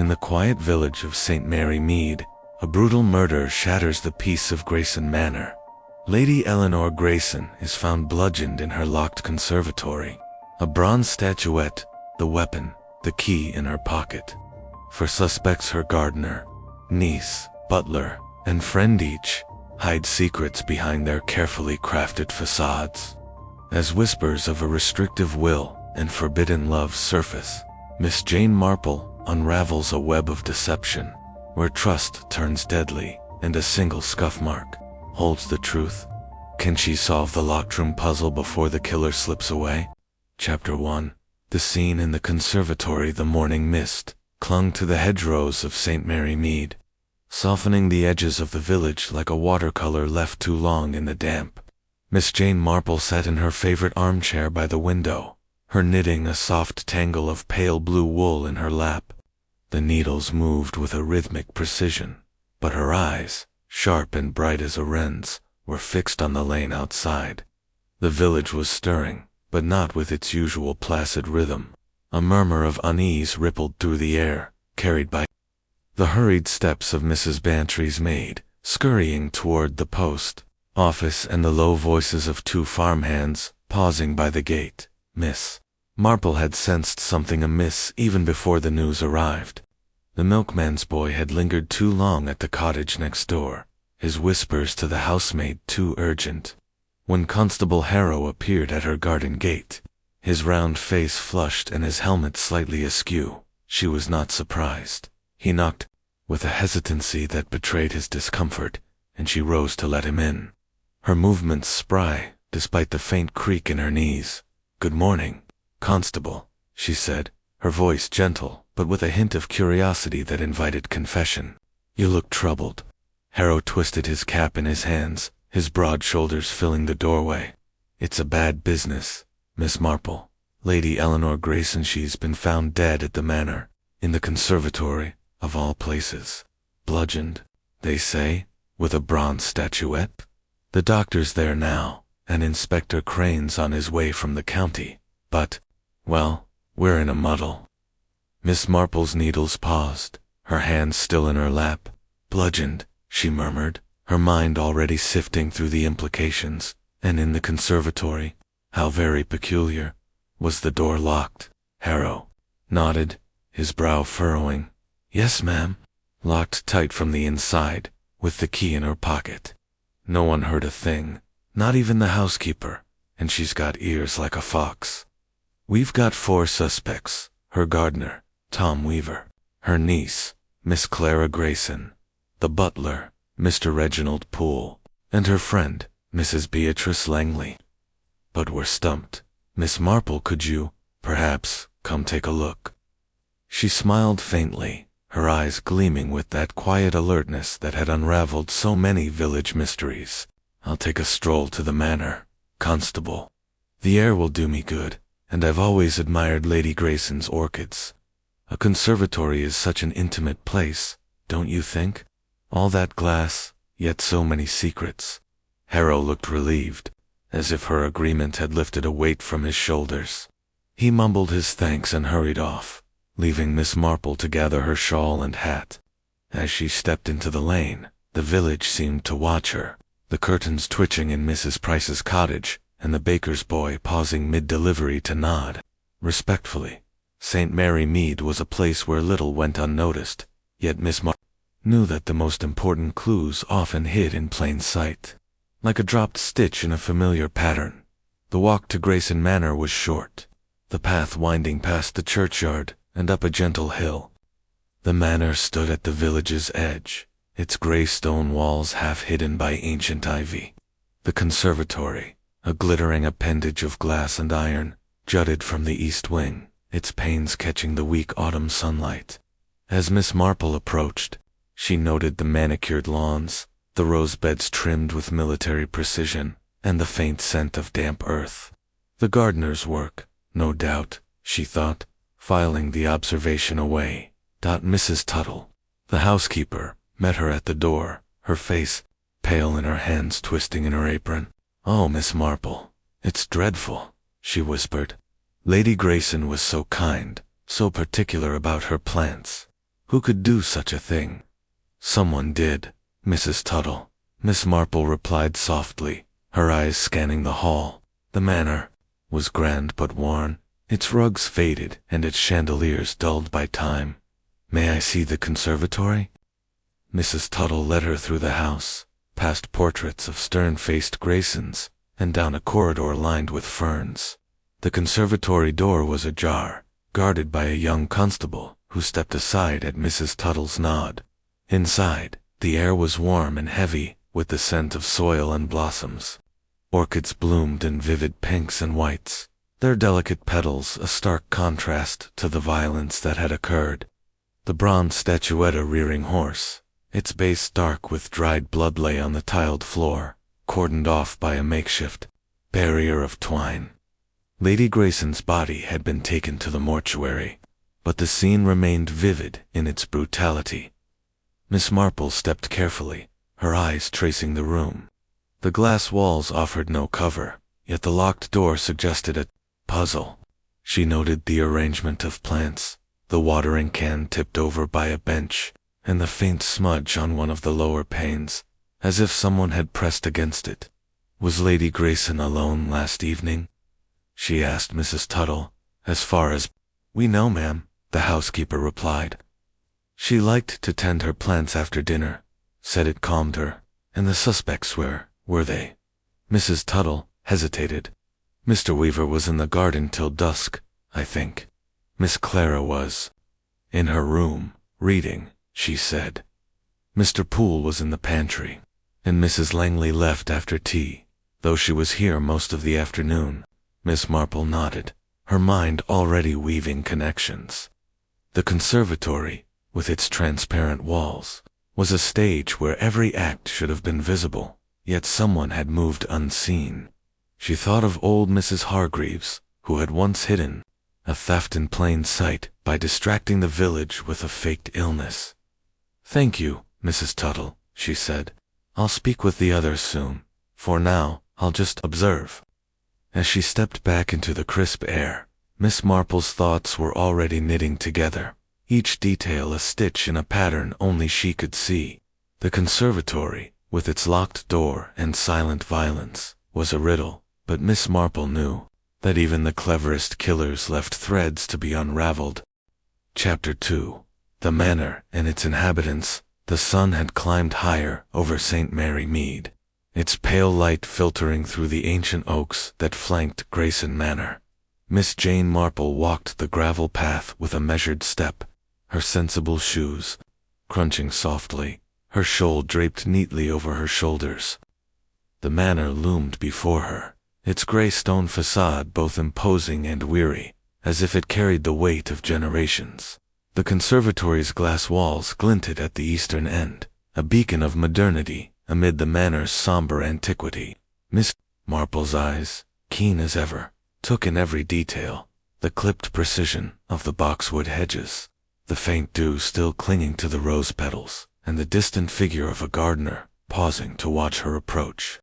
In the quiet village of St. Mary Mead, a brutal murder shatters the peace of Grayson Manor. Lady Eleanor Grayson is found bludgeoned in her locked conservatory. A bronze statuette, the weapon, the key in her pocket. For suspects, her gardener, niece, butler, and friend each hide secrets behind their carefully crafted facades. As whispers of a restrictive will and forbidden love surface, Miss Jane Marple unravels a web of deception, where trust turns deadly and a single scuff mark holds the truth. Can she solve the locked room puzzle before the killer slips away? Chapter 1. The scene in the conservatory. The morning mist clung to the hedgerows of St. Mary Mead, softening the edges of the village like a watercolor left too long in the damp. Miss Jane Marple sat in her favorite armchair by the window, her knitting a soft tangle of pale blue wool in her lap. The needles moved with a rhythmic precision, but her eyes, sharp and bright as a wren's, were fixed on the lane outside. The village was stirring, but not with its usual placid rhythm. A murmur of unease rippled through the air, carried by the hurried steps of Mrs. Bantry's maid, scurrying toward the post office, and the low voices of two farmhands, pausing by the gate. Miss Marple had sensed something amiss even before the news arrived. The milkman's boy had lingered too long at the cottage next door, his whispers to the housemaid too urgent. When Constable Harrow appeared at her garden gate, his round face flushed and his helmet slightly askew, she was not surprised. He knocked with a hesitancy that betrayed his discomfort, and she rose to let him in, her movements spry, despite the faint creak in her knees. "Good morning, Constable," she said, her voice gentle, but with a hint of curiosity that invited confession. "You look troubled." Harrow twisted his cap in his hands, his broad shoulders filling the doorway. "It's a bad business, Miss Marple. Lady Eleanor Grayson, she's been found dead at the manor, in the conservatory, of all places. Bludgeoned, they say, with a bronze statuette. The doctor's there now, and Inspector Crane's on his way from the county, but, well, we're in a muddle." Miss Marple's needles paused, her hands still in her lap. "Bludgeoned," she murmured, her mind already sifting through the implications. "And in the conservatory? How very peculiar. Was the door locked?" Harrow nodded, his brow furrowing. "Yes, ma'am. Locked tight from the inside, with the key in her pocket. No one heard a thing, not even the housekeeper, and she's got ears like a fox. We've got 4 suspects: her gardener, Tom Weaver; her niece, Miss Clara Grayson; the butler, Mr. Reginald Poole; and her friend, Mrs. Beatrice Langley. But we're stumped. Miss Marple, could you, perhaps, come take a look?" She smiled faintly, her eyes gleaming with that quiet alertness that had unraveled so many village mysteries. "I'll take a stroll to the manor, Constable. The air will do me good, and I've always admired Lady Grayson's orchids. A conservatory is such an intimate place, don't you think? All that glass, yet so many secrets." Harrow looked relieved, as if her agreement had lifted a weight from his shoulders. He mumbled his thanks and hurried off, leaving Miss Marple to gather her shawl and hat. As she stepped into the lane, the village seemed to watch her, the curtains twitching in Mrs. Price's cottage, and the baker's boy pausing mid-delivery to nod respectfully. St. Mary Mead was a place where little went unnoticed, yet Miss Marple knew that the most important clues often hid in plain sight, like a dropped stitch in a familiar pattern. The walk to Grayson Manor was short, the path winding past the churchyard and up a gentle hill. The manor stood at the village's edge, its gray stone walls half hidden by ancient ivy. The conservatory, a glittering appendage of glass and iron, jutted from the east wing, its panes catching the weak autumn sunlight. As Miss Marple approached, she noted the manicured lawns, the rose beds trimmed with military precision, and the faint scent of damp earth. The gardener's work, no doubt, she thought, filing the observation away. Mrs. Tuttle, the housekeeper, met her at the door, her face pale and her hands twisting in her apron. "Oh, Miss Marple, it's dreadful," she whispered. "Lady Grayson was so kind, so particular about her plants. Who could do such a thing? Someone did, Mrs. Tuttle. Miss Marple replied softly, her eyes scanning the hall. The manor was grand but worn, its rugs faded and its chandeliers dulled by time. May I see the conservatory? Mrs. Tuttle led her through the house, past portraits of stern-faced Graysons, and down a corridor lined with ferns. The conservatory door was ajar, guarded by a young constable, who stepped aside at Mrs. Tuttle's nod. Inside, the air was warm and heavy, with the scent of soil and blossoms. Orchids bloomed in vivid pinks and whites, their delicate petals a stark contrast to the violence that had occurred. The bronze statuette a rearing horse, its base dark with dried blood lay on the tiled floor, cordoned off by a makeshift barrier of twine. Lady Grayson's body had been taken to the mortuary, but the scene remained vivid in its brutality. Miss Marple stepped carefully, her eyes tracing the room. The glass walls offered no cover, yet the locked door suggested a puzzle. She noted the arrangement of plants, the watering can tipped over by a bench, and the faint smudge on one of the lower panes, as if someone had pressed against it. Was Lady Grayson alone last evening? She asked Mrs. Tuttle. As far as we know, ma'am, the housekeeper replied. She liked to tend her plants after dinner, said it calmed her. And the suspects were they? Mrs. Tuttle hesitated. Mr. Weaver was in the garden till dusk, I think. Miss Clara was in her room, reading, she said. Mr. Poole was in the pantry, and Mrs. Langley left after tea, though she was here most of the afternoon. Miss Marple nodded, her mind already weaving connections. The conservatory, with its transparent walls, was a stage where every act should have been visible, yet someone had moved unseen. She thought of old Mrs. Hargreaves, who had once hidden a theft in plain sight by distracting the village with a faked illness. Thank you, Mrs. Tuttle, she said. I'll speak with the others soon. For now, I'll just observe. As she stepped back into the crisp air, Miss Marple's thoughts were already knitting together, each detail a stitch in a pattern only she could see. The conservatory, with its locked door and silent violence, was a riddle, but Miss Marple knew that even the cleverest killers left threads to be unraveled. Chapter 2. The Manor and its inhabitants. The sun had climbed higher over St. Mary Mead, its pale light filtering through the ancient oaks that flanked Grayson Manor. Miss Jane Marple walked the gravel path with a measured step, her sensible shoes crunching softly, her shawl draped neatly over her shoulders. The manor loomed before her, its gray stone facade both imposing and weary, as if it carried the weight of generations. The conservatory's glass walls glinted at the eastern end, a beacon of modernity amid the manor's somber antiquity. Miss Marple's eyes, keen as ever, took in every detail, the clipped precision of the boxwood hedges, the faint dew still clinging to the rose petals, and the distant figure of a gardener pausing to watch her approach.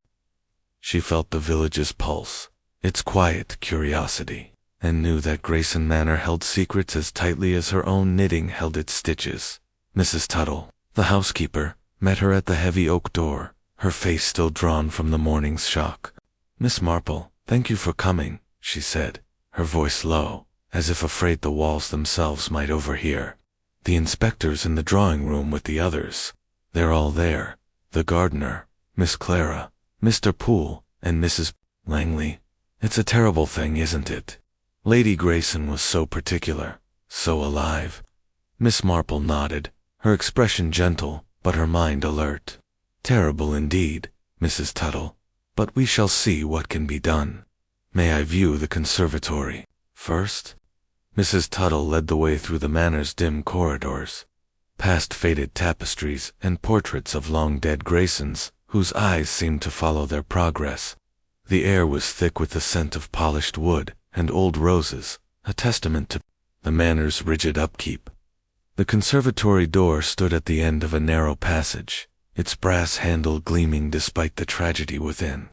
She felt the village's pulse, its quiet curiosity, and knew that Grayson Manor held secrets as tightly as her own knitting held its stitches. Mrs. Tuttle, the housekeeper, met her at the heavy oak door, her face still drawn from the morning's shock. Miss Marple, thank you for coming, she said, her voice low, as if afraid the walls themselves might overhear. The inspector's in the drawing room with the others. They're all there. The gardener, Miss Clara, Mr. Poole, and Mrs. Langley. It's a terrible thing, isn't it? Lady Grayson was so particular, so alive. Miss Marple nodded, her expression gentle, but her mind alert. Terrible indeed, Mrs. Tuttle, but we shall see what can be done. May I view the conservatory first? Mrs. Tuttle led the way through the manor's dim corridors, past faded tapestries and portraits of long-dead Graysons, whose eyes seemed to follow their progress. The air was thick with the scent of polished wood and old roses, a testament to the manor's rigid upkeep. The conservatory door stood at the end of a narrow passage, its brass handle gleaming despite the tragedy within.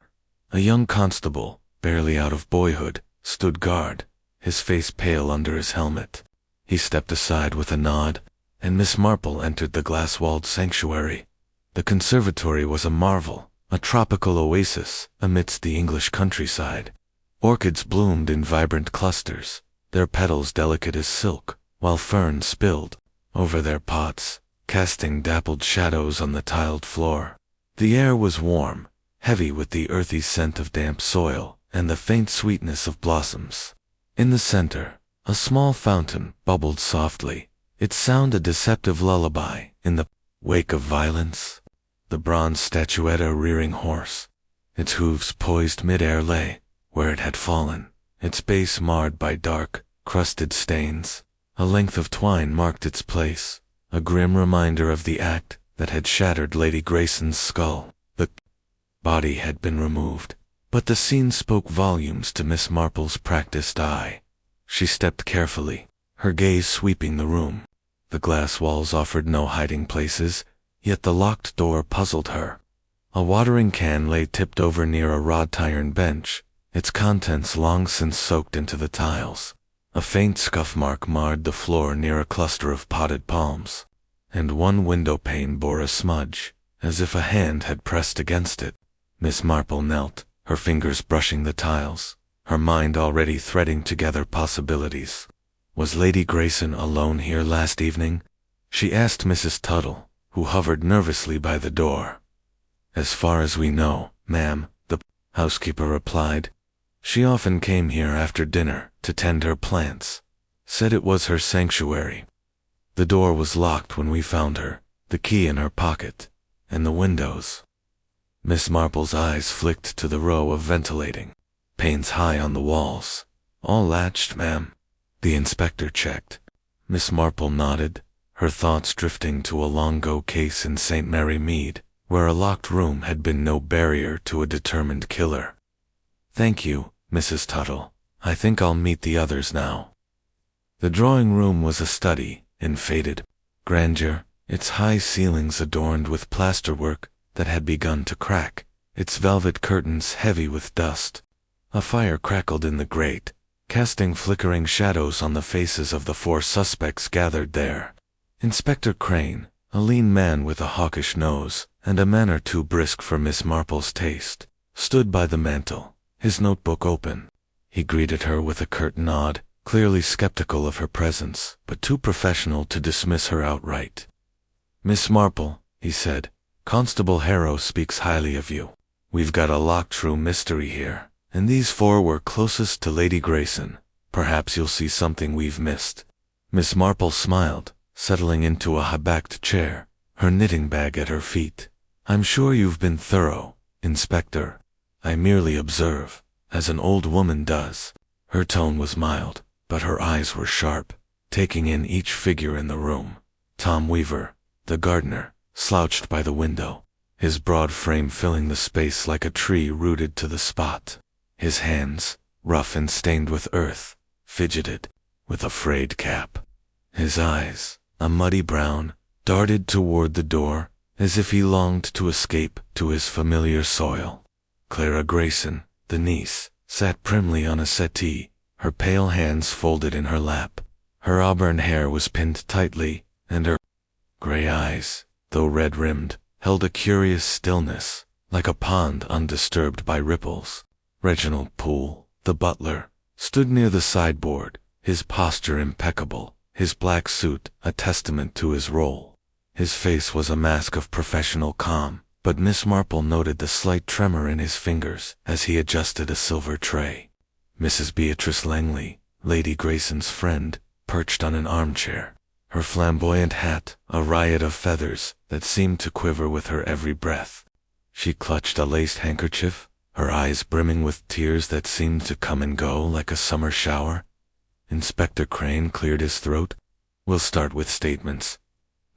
A young constable, barely out of boyhood, stood guard, his face pale under his helmet. He stepped aside with a nod, and Miss Marple entered the glass-walled sanctuary. The conservatory was a marvel, a tropical oasis amidst the English countryside. Orchids bloomed in vibrant clusters, their petals delicate as silk, while ferns spilled over their pots, casting dappled shadows on the tiled floor. The air was warm, heavy with the earthy scent of damp soil and the faint sweetness of blossoms. In the center, a small fountain bubbled softly, its sound a deceptive lullaby in the wake of violence. The bronze statuette a rearing horse, its hooves poised mid-air lay where it had fallen, its base marred by dark, crusted stains. A length of twine marked its place, a grim reminder of the act that had shattered Lady Grayson's skull. The body had been removed, but the scene spoke volumes to Miss Marple's practiced eye. She stepped carefully, her gaze sweeping the room. The glass walls offered no hiding places, yet the locked door puzzled her. A watering can lay tipped over near a wrought-iron bench, its contents long since soaked into the tiles. A faint scuff mark marred the floor near a cluster of potted palms, and one window pane bore a smudge, as if a hand had pressed against it. Miss Marple knelt, her fingers brushing the tiles, her mind already threading together possibilities. Was Lady Grayson alone here last evening? She asked Mrs. Tuttle, who hovered nervously by the door. As far as we know, ma'am, the housekeeper replied. She often came here after dinner to tend her plants. Said it was her sanctuary. The door was locked when we found her, the key in her pocket, and the windows. Miss Marple's eyes flicked to the row of ventilating panes high on the walls. All latched, ma'am. The inspector checked. Miss Marple nodded, her thoughts drifting to a long-ago case in St. Mary Mead, where a locked room had been no barrier to a determined killer. Thank you, Mrs. Tuttle. I think I'll meet the others now. The drawing room was a study in faded grandeur, its high ceilings adorned with plasterwork that had begun to crack, its velvet curtains heavy with dust. A fire crackled in the grate, casting flickering shadows on the faces of the 4 suspects gathered there. Inspector Crane, a lean man with a hawkish nose and a manner too brisk for Miss Marple's taste, stood by the mantel, his notebook open. He greeted her with a curt nod, clearly skeptical of her presence, but too professional to dismiss her outright. Miss Marple, he said, Constable Heiress speaks highly of you. We've got a locked-room mystery here, and these 4 were closest to Lady Grayson. Perhaps you'll see something we've missed. Miss Marple smiled, settling into a high-backed chair, her knitting bag at her feet. I'm sure you've been thorough, Inspector. I merely observe, as an old woman does. Her tone was mild, but her eyes were sharp, taking in each figure in the room. Tom Weaver, the gardener, slouched by the window, his broad frame filling the space like a tree rooted to the spot. His hands, rough and stained with earth, fidgeted, with a frayed cap. His eyes, a muddy brown, darted toward the door, as if he longed to escape to his familiar soil. Clara Grayson, the niece, sat primly on a settee, her pale hands folded in her lap. Her auburn hair was pinned tightly, and her gray eyes, though red-rimmed, held a curious stillness, like a pond undisturbed by ripples. Reginald Poole, the butler, stood near the sideboard, his posture impeccable, his black suit a testament to his role. His face was a mask of professional calm, but Miss Marple noted the slight tremor in his fingers as he adjusted a silver tray. Mrs. Beatrice Langley, Lady Grayson's friend, perched on an armchair, her flamboyant hat a riot of feathers that seemed to quiver with her every breath. She clutched a laced handkerchief, her eyes brimming with tears that seemed to come and go like a summer shower. Inspector Crane cleared his throat. We'll start with statements.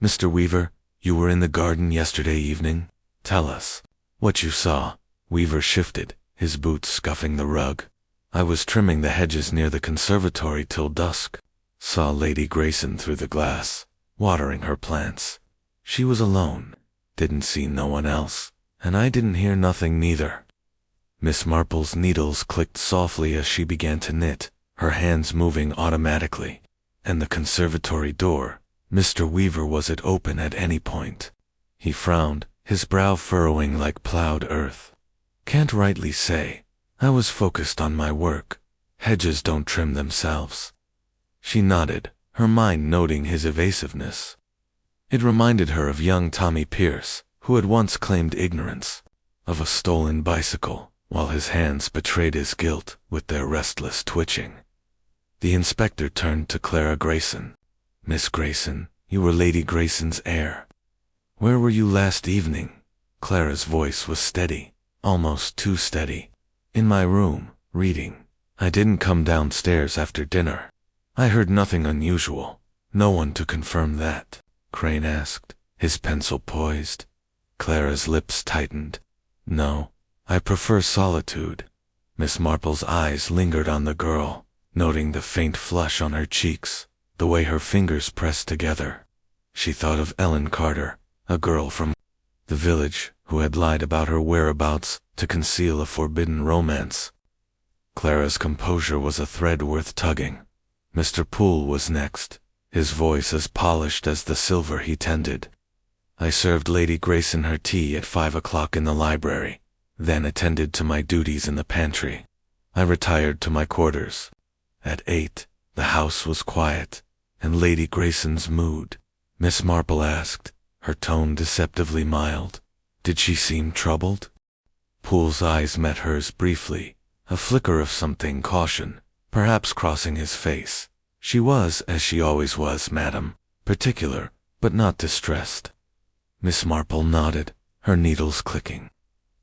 Mr. Weaver, you were in the garden yesterday evening. Tell us what you saw. Weaver shifted, his boots scuffing the rug. I was trimming the hedges near the conservatory till dusk. Saw Lady Grayson through the glass, watering her plants. She was alone, didn't see no one else, and I didn't hear nothing neither. Miss Marple's needles clicked softly as she began to knit, her hands moving automatically. And the conservatory door, Mr. Weaver, was it open at any point? He frowned, his brow furrowing like plowed earth. Can't rightly say. I was focused on my work. Hedges don't trim themselves. She nodded, her mind noting his evasiveness. It reminded her of young Tommy Pierce, who had once claimed ignorance, of a stolen bicycle, while his hands betrayed his guilt with their restless twitching. The inspector turned to Clara Grayson. Miss Grayson, you were Lady Grayson's heir. Where were you last evening? Clara's voice was steady, almost too steady. In my room, reading. I didn't come downstairs after dinner. I heard nothing unusual. No one to confirm that, Crane asked, his pencil poised. Clara's lips tightened. No, I prefer solitude. Miss Marple's eyes lingered on the girl, noting the faint flush on her cheeks, the way her fingers pressed together. She thought of Ellen Carter, a girl from the village who had lied about her whereabouts to conceal a forbidden romance. Clara's composure was a thread worth tugging. Mr. Poole was next, his voice as polished as the silver he tended. I served Lady Grayson her tea at 5 o'clock in the library, then attended to my duties in the pantry. I retired to my quarters. At 8, the house was quiet, and Lady Grayson's mood. Miss Marple asked, her tone deceptively mild. Did she seem troubled? Poole's eyes met hers briefly, a flicker of something caution, perhaps crossing his face. She was, as she always was, madam, particular, but not distressed. Miss Marple nodded, her needles clicking.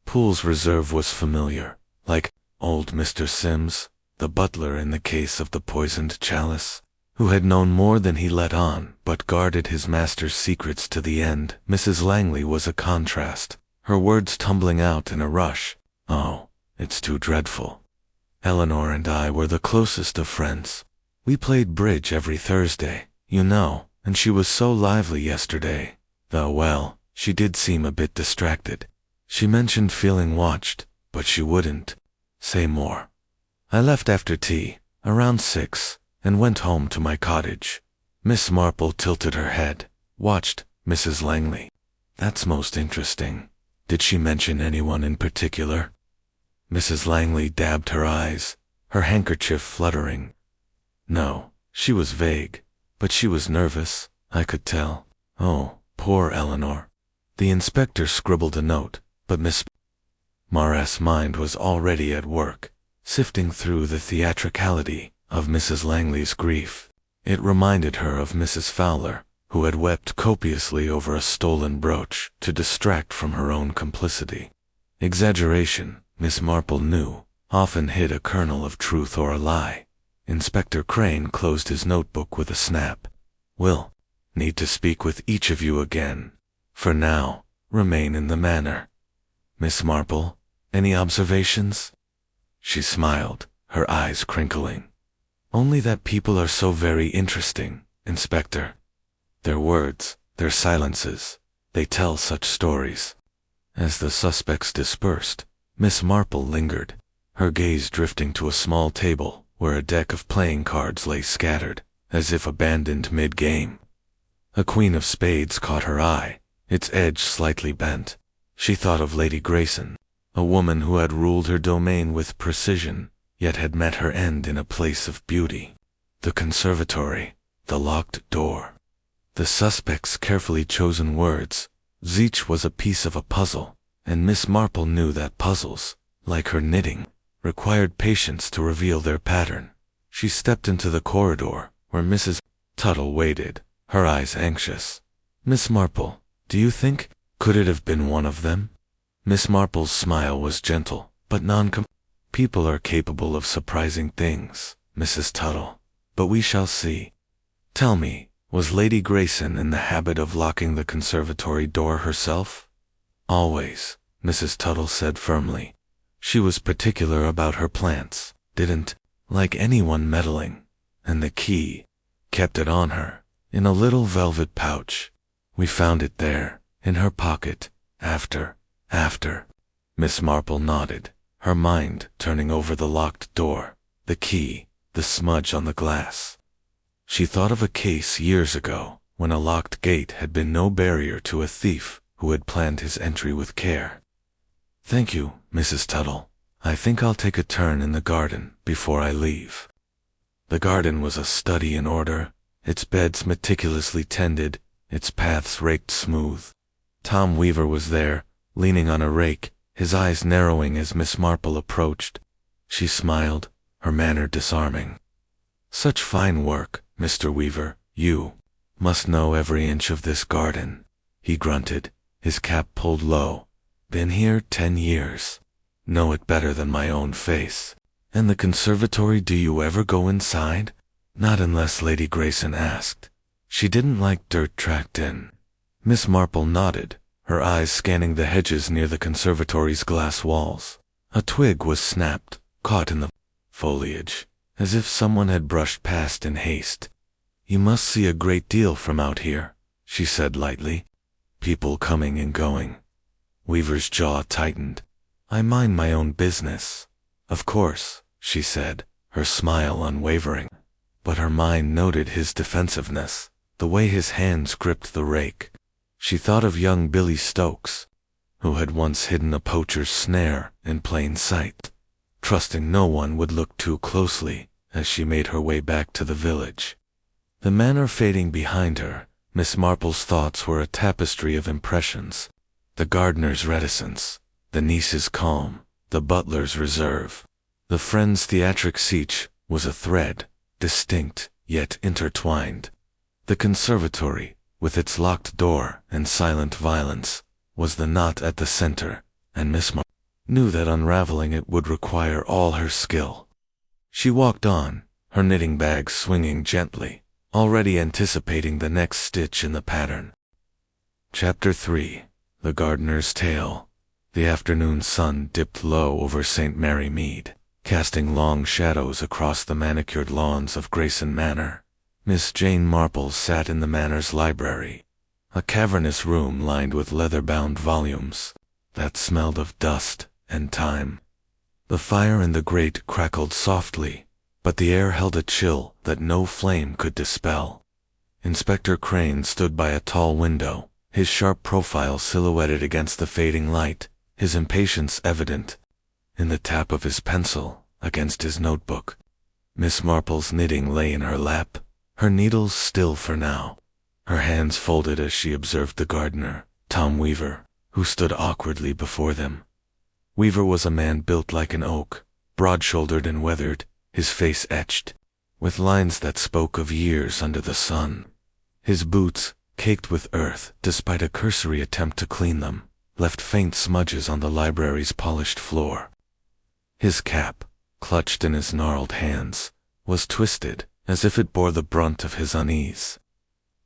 Poole's reserve was familiar, like old Mr. Sims, the butler in the case of the poisoned chalice, who had known more than he let on but guarded his master's secrets to the end. Mrs. Langley was a contrast, her words tumbling out in a rush. Oh, it's too dreadful. Eleanor and I were the closest of friends. We played bridge every Thursday, you know, and she was so lively yesterday. Though, well, she did seem a bit distracted. She mentioned feeling watched, but she wouldn't say more. I left after tea, around 6, and went home to my cottage. Miss Marple tilted her head, watched Mrs. Langley. That's most interesting. Did she mention anyone in particular? Mrs. Langley dabbed her eyes, her handkerchief fluttering. No, she was vague, but she was nervous, I could tell. Oh, poor Eleanor. The inspector scribbled a note, but Miss Mar's mind was already at work, sifting through the theatricality of Mrs. Langley's grief. It reminded her of Mrs. Fowler, who had wept copiously over a stolen brooch to distract from her own complicity. Exaggeration, Miss Marple knew, often hid a kernel of truth or a lie. Inspector Crane closed his notebook with a snap. Will need to speak with each of you again. For now, remain in the manor. Miss Marple, any observations? She smiled, her eyes crinkling. Only that people are so very interesting, Inspector. Their words, their silences, they tell such stories. As the suspects dispersed, Miss Marple lingered, her gaze drifting to a small table where a deck of playing cards lay scattered, as if abandoned mid-game. A queen of spades caught her eye, its edge slightly bent. She thought of Lady Grayson, a woman who had ruled her domain with precision, yet had met her end in a place of beauty. The conservatory, the locked door. The suspect's carefully chosen words. Each was a piece of a puzzle, and Miss Marple knew that puzzles, like her knitting, required patience to reveal their pattern. She stepped into the corridor, where Mrs. Tuttle waited, her eyes anxious. Miss Marple, do you think, could it have been one of them? Miss Marple's smile was gentle, but People are capable of surprising things, Mrs. Tuttle. But we shall see. Tell me, was Lady Grayson in the habit of locking the conservatory door herself? Always, Mrs. Tuttle said firmly. She was particular about her plants, didn't like anyone meddling, and the key, kept it on her, in a little velvet pouch. We found it there, in her pocket, after. Miss Marple nodded, her mind turning over the locked door, the key, the smudge on the glass. She thought of a case years ago, when a locked gate had been no barrier to a thief who had planned his entry with care. "Thank you, Mrs. Tuttle. I think I'll take a turn in the garden before I leave." The garden was a study in order, its beds meticulously tended, its paths raked smooth. Tom Weaver was there, leaning on a rake, his eyes narrowing as Miss Marple approached. She smiled, her manner disarming. "Such fine work, Mr. Weaver. You must know every inch of this garden," he grunted, his cap pulled low. "Been here 10 years. Know it better than my own face." "And the conservatory, do you ever go inside?" "Not unless Lady Grayson asked. She didn't like dirt tracked in." Miss Marple nodded, her eyes scanning the hedges near the conservatory's glass walls. A twig was snapped, caught in the foliage, as if someone had brushed past in haste. "You must see a great deal from out here," she said lightly. "People coming and going." Weaver's jaw tightened. "I mind my own business." "Of course," she said, her smile unwavering. But her mind noted his defensiveness, the way his hands gripped the rake. She thought of young Billy Stokes, who had once hidden a poacher's snare in plain sight, trusting no one would look too closely as she made her way back to the village. The manor fading behind her, Miss Marple's thoughts were a tapestry of impressions. The gardener's reticence, the niece's calm, the butler's reserve. The friend's theatric speech was a thread, distinct yet intertwined. The conservatory, with its locked door and silent violence, was the knot at the center, and Miss Marple knew that unraveling it would require all her skill. She walked on, her knitting bag swinging gently, already anticipating the next stitch in the pattern. Chapter 3. The Gardener's Tale. The afternoon sun dipped low over St. Mary Mead, casting long shadows across the manicured lawns of Grayson Manor. Miss Jane Marple sat in the manor's library, a cavernous room lined with leather-bound volumes that smelled of dust and time. The fire in the grate crackled softly, but the air held a chill that no flame could dispel. Inspector Crane stood by a tall window, his sharp profile silhouetted against the fading light, his impatience evident in the tap of his pencil against his notebook. Miss Marple's knitting lay in her lap, her needles still for now, her hands folded as she observed the gardener, Tom Weaver, who stood awkwardly before them. Weaver was a man built like an oak, broad-shouldered and weathered, his face etched with lines that spoke of years under the sun. His boots, caked with earth despite a cursory attempt to clean them, left faint smudges on the library's polished floor. His cap, clutched in his gnarled hands, was twisted, as if it bore the brunt of his unease.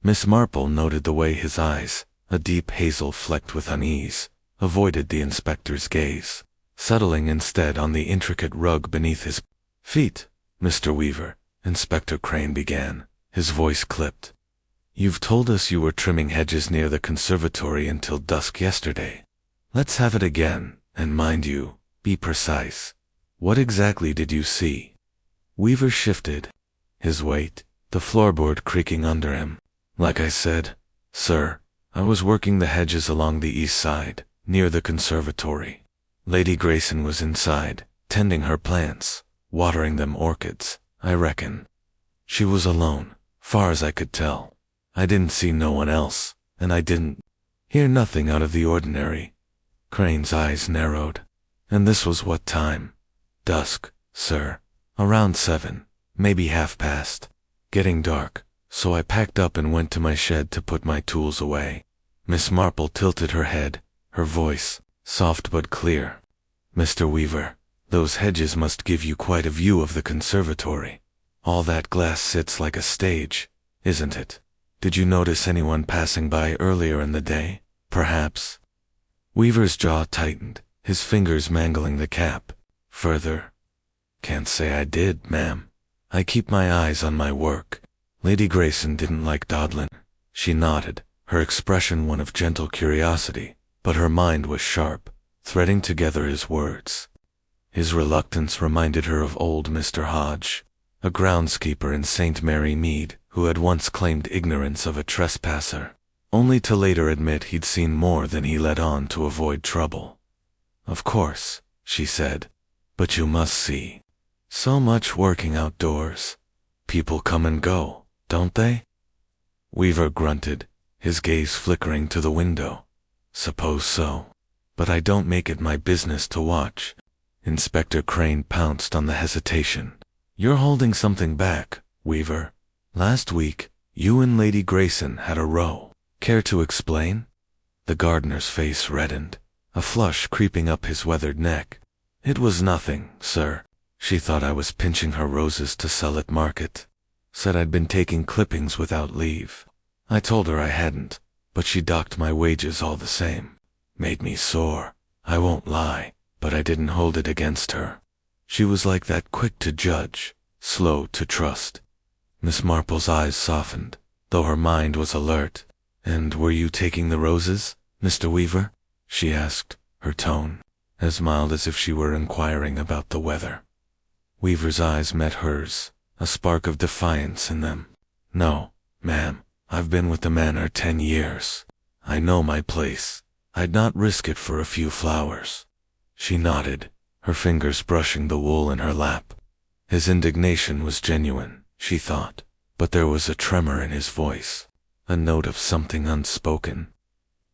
Miss Marple noted the way his eyes, a deep hazel flecked with unease, avoided the inspector's gaze, settling instead on the intricate rug beneath his feet. "Mr. Weaver," Inspector Crane began, his voice clipped. "You've told us you were trimming hedges near the conservatory until dusk yesterday. Let's have it again, and mind you, be precise. What exactly did you see?" Weaver shifted, his weight, the floorboard creaking under him. "Like I said, sir, I was working the hedges along the east side, near the conservatory. Lady Grayson was inside, tending her plants, watering them orchids, I reckon. She was alone, far as I could tell. I didn't see no one else, and I didn't hear nothing out of the ordinary." Crane's eyes narrowed. "And this was what time?" "Dusk, sir. Around 7, maybe 1:30. Getting dark, so I packed up and went to my shed to put my tools away." Miss Marple tilted her head, her voice, soft but clear. "Mr. Weaver, those hedges must give you quite a view of the conservatory. All that glass sits like a stage, isn't it? Did you notice anyone passing by earlier in the day, perhaps?" Weaver's jaw tightened, his fingers mangling the cap. Further, "Can't say I did, ma'am. I keep my eyes on my work. Lady Grayson didn't like dawdling." She nodded, her expression one of gentle curiosity, but her mind was sharp, threading together his words. His reluctance reminded her of old Mr. Hodge, a groundskeeper in St. Mary Mead, who had once claimed ignorance of a trespasser, only to later admit he'd seen more than he let on to avoid trouble. "Of course," she said, "but you must see. So much working outdoors. People come and go, don't they?" Weaver grunted, his gaze flickering to the window. "Suppose so. But I don't make it my business to watch." Inspector Crane pounced on the hesitation. "You're holding something back, Weaver. Last week, you and Lady Grayson had a row. Care to explain?" The gardener's face reddened, a flush creeping up his weathered neck. "It was nothing, sir. She thought I was pinching her roses to sell at market. Said I'd been taking clippings without leave. I told her I hadn't, but she docked my wages all the same. Made me sore, I won't lie, but I didn't hold it against her. She was like that, quick to judge, slow to trust." Miss Marple's eyes softened, though her mind was alert. "And were you taking the roses, Mr. Weaver?" she asked, her tone as mild as if she were inquiring about the weather. Weaver's eyes met hers, a spark of defiance in them. "No, ma'am, I've been with the manor 10 years. I know my place. I'd not risk it for a few flowers." She nodded, her fingers brushing the wool in her lap. His indignation was genuine, she thought, but there was a tremor in his voice, a note of something unspoken.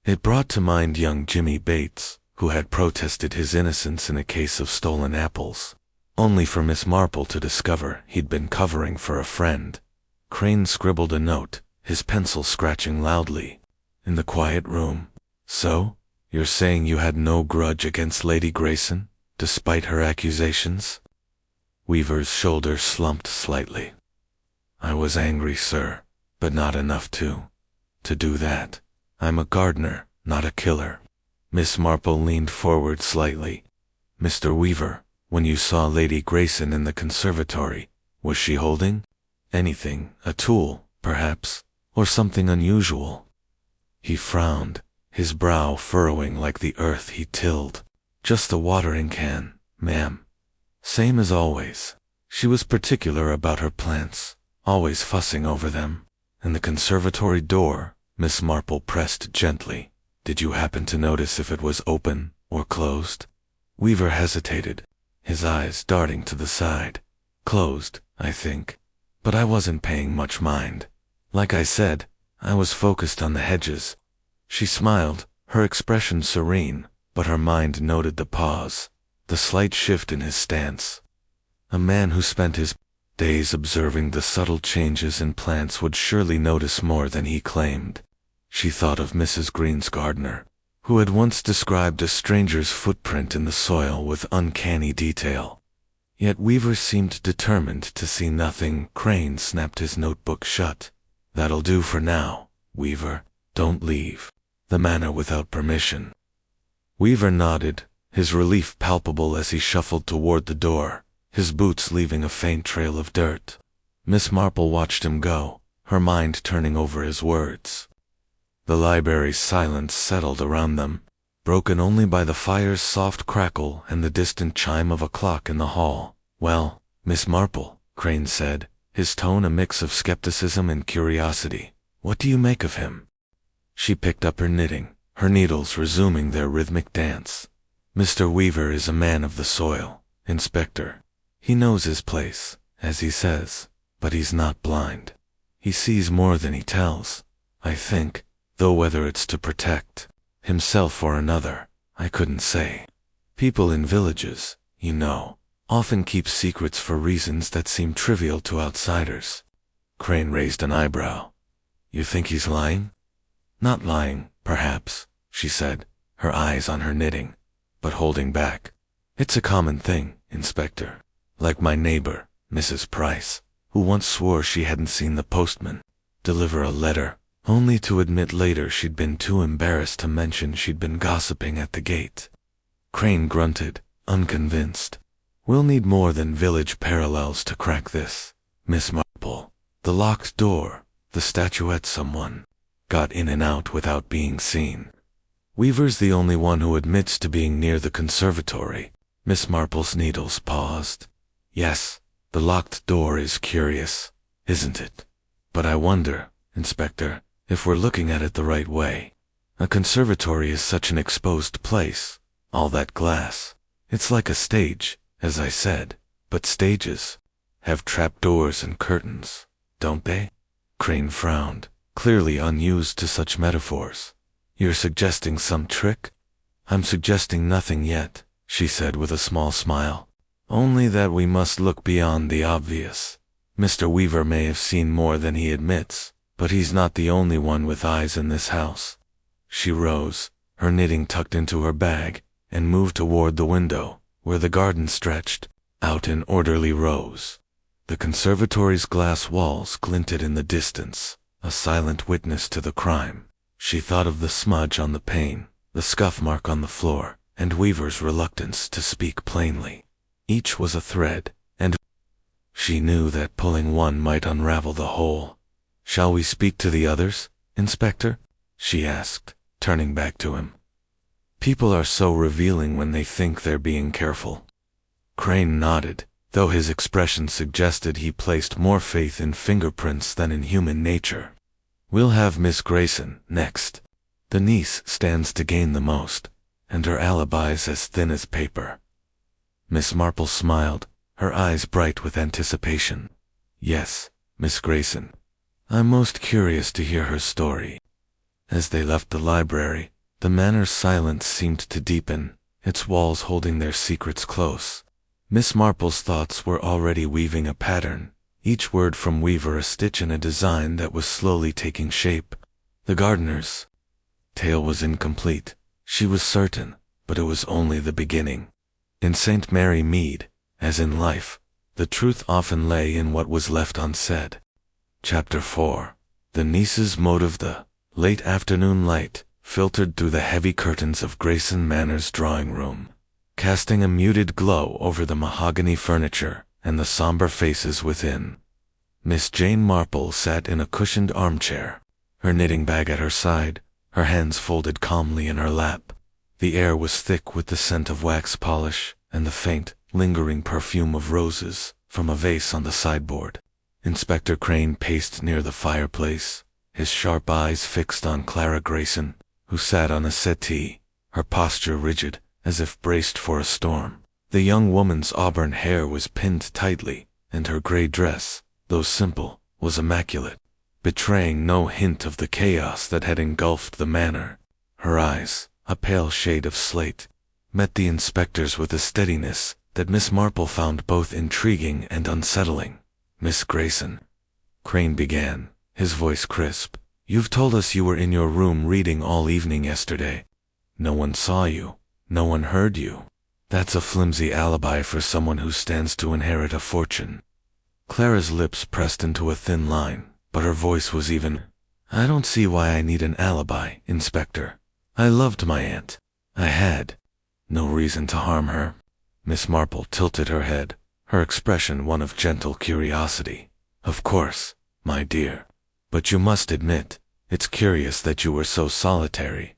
It brought to mind young Jimmy Bates, who had protested his innocence in a case of stolen apples, only for Miss Marple to discover he'd been covering for a friend. Crane scribbled a note, his pencil scratching loudly. In the quiet room. "So, you're saying you had no grudge against Lady Grayson, despite her accusations?" Weaver's shoulders slumped slightly. "I was angry, sir, but not enough to do that. I'm a gardener, not a killer." Miss Marple leaned forward slightly. "Mr. Weaver, when you saw Lady Grayson in the conservatory, was she holding anything, a tool, perhaps, or something unusual?" He frowned, his brow furrowing like the earth he tilled. "Just a watering can, ma'am. Same as always. She was particular about her plants, always fussing over them. And the conservatory door," Miss Marple pressed gently. "Did you happen to notice if it was open or closed?" Weaver hesitated, his eyes darting to the side. "Closed, I think. But I wasn't paying much mind. Like I said, I was focused on the hedges." She smiled, her expression serene, but her mind noted the pause, the slight shift in his stance. A man who spent his days observing the subtle changes in plants would surely notice more than he claimed. She thought of Mrs. Green's gardener, who had once described a stranger's footprint in the soil with uncanny detail. Yet Weaver seemed determined to see nothing. Crane snapped his notebook shut. "That'll do for now, Weaver. Don't leave the manor without permission." Weaver nodded, his relief palpable as he shuffled toward the door, his boots leaving a faint trail of dirt. Miss Marple watched him go, her mind turning over his words. The library's silence settled around them, broken only by the fire's soft crackle and the distant chime of a clock in the hall. "Well, Miss Marple," Crane said, his tone a mix of skepticism and curiosity, "what do you make of him?" She picked up her knitting, her needles resuming their rhythmic dance. "Mr. Weaver is a man of the soil, Inspector. He knows his place, as he says, but he's not blind. He sees more than he tells, I think, though whether it's to protect himself or another, I couldn't say. People in villages, you know, often keep secrets for reasons that seem trivial to outsiders." Crane raised an eyebrow. "You think he's lying?" "Not lying, perhaps," she said, her eyes on her knitting, "but holding back. It's a common thing, Inspector. Like my neighbor, Mrs. Price, who once swore she hadn't seen the postman deliver a letter, only to admit later she'd been too embarrassed to mention she'd been gossiping at the gate." Crane grunted, unconvinced. "We'll need more than village parallels to crack this, Miss Marple. The locked door, the statuette someone got in and out without being seen. Weaver's the only one who admits to being near the conservatory." Miss Marple's needles paused. "Yes, the locked door is curious, isn't it? But I wonder, Inspector, if we're looking at it the right way. A conservatory is such an exposed place. All that glass. It's like a stage, as I said. But stages have trapdoors and curtains, don't they? Crane frowned, clearly unused to such metaphors. You're suggesting some trick? I'm suggesting nothing yet, she said with a small smile. Only that we must look beyond the obvious. Mr. Weaver may have seen more than he admits, but he's not the only one with eyes in this house. She rose, her knitting tucked into her bag, and moved toward the window, where the garden stretched out in orderly rows. The conservatory's glass walls glinted in the distance, a silent witness to the crime. She thought of the smudge on the pane, the scuff mark on the floor, and Weaver's reluctance to speak plainly. Each was a thread, and she knew that pulling one might unravel the whole. Shall we speak to the others, Inspector? She asked, turning back to him. People are so revealing when they think they're being careful. Crane nodded, though his expression suggested he placed more faith in fingerprints than in human nature. We'll have Miss Grayson next. The niece stands to gain the most, and her alibi's as thin as paper. Miss Marple smiled, her eyes bright with anticipation. Yes, Miss Grayson. I'm most curious to hear her story. As they left the library, the manor's silence seemed to deepen, its walls holding their secrets close. Miss Marple's thoughts were already weaving a pattern, each word from Weaver a stitch in a design that was slowly taking shape. The gardener's tale was incomplete, she was certain, but it was only the beginning. In St. Mary Mead, as in life, the truth often lay in what was left unsaid. Chapter 4. The niece's motive. The late afternoon light filtered through the heavy curtains of Grayson Manor's drawing room, casting a muted glow over the mahogany furniture and the somber faces within. Miss Jane Marple sat in a cushioned armchair, her knitting bag at her side, her hands folded calmly in her lap. The air was thick with the scent of wax polish and the faint, lingering perfume of roses from a vase on the sideboard. Inspector Crane paced near the fireplace, his sharp eyes fixed on Clara Grayson, who sat on a settee, her posture rigid, as if braced for a storm. The young woman's auburn hair was pinned tightly, and her gray dress, though simple, was immaculate, betraying no hint of the chaos that had engulfed the manor. Her eyes, a pale shade of slate, met the inspector's with a steadiness that Miss Marple found both intriguing and unsettling. Miss Grayson, Crane began, his voice crisp, you've told us you were in your room reading all evening yesterday. No one saw you. No one heard you. That's a flimsy alibi for someone who stands to inherit a fortune. Clara's lips pressed into a thin line, but her voice was even. I don't see why I need an alibi, Inspector. I loved my aunt. I had no reason to harm her. Miss Marple tilted her head, her expression one of gentle curiosity. Of course, my dear. But you must admit, it's curious that you were so solitary.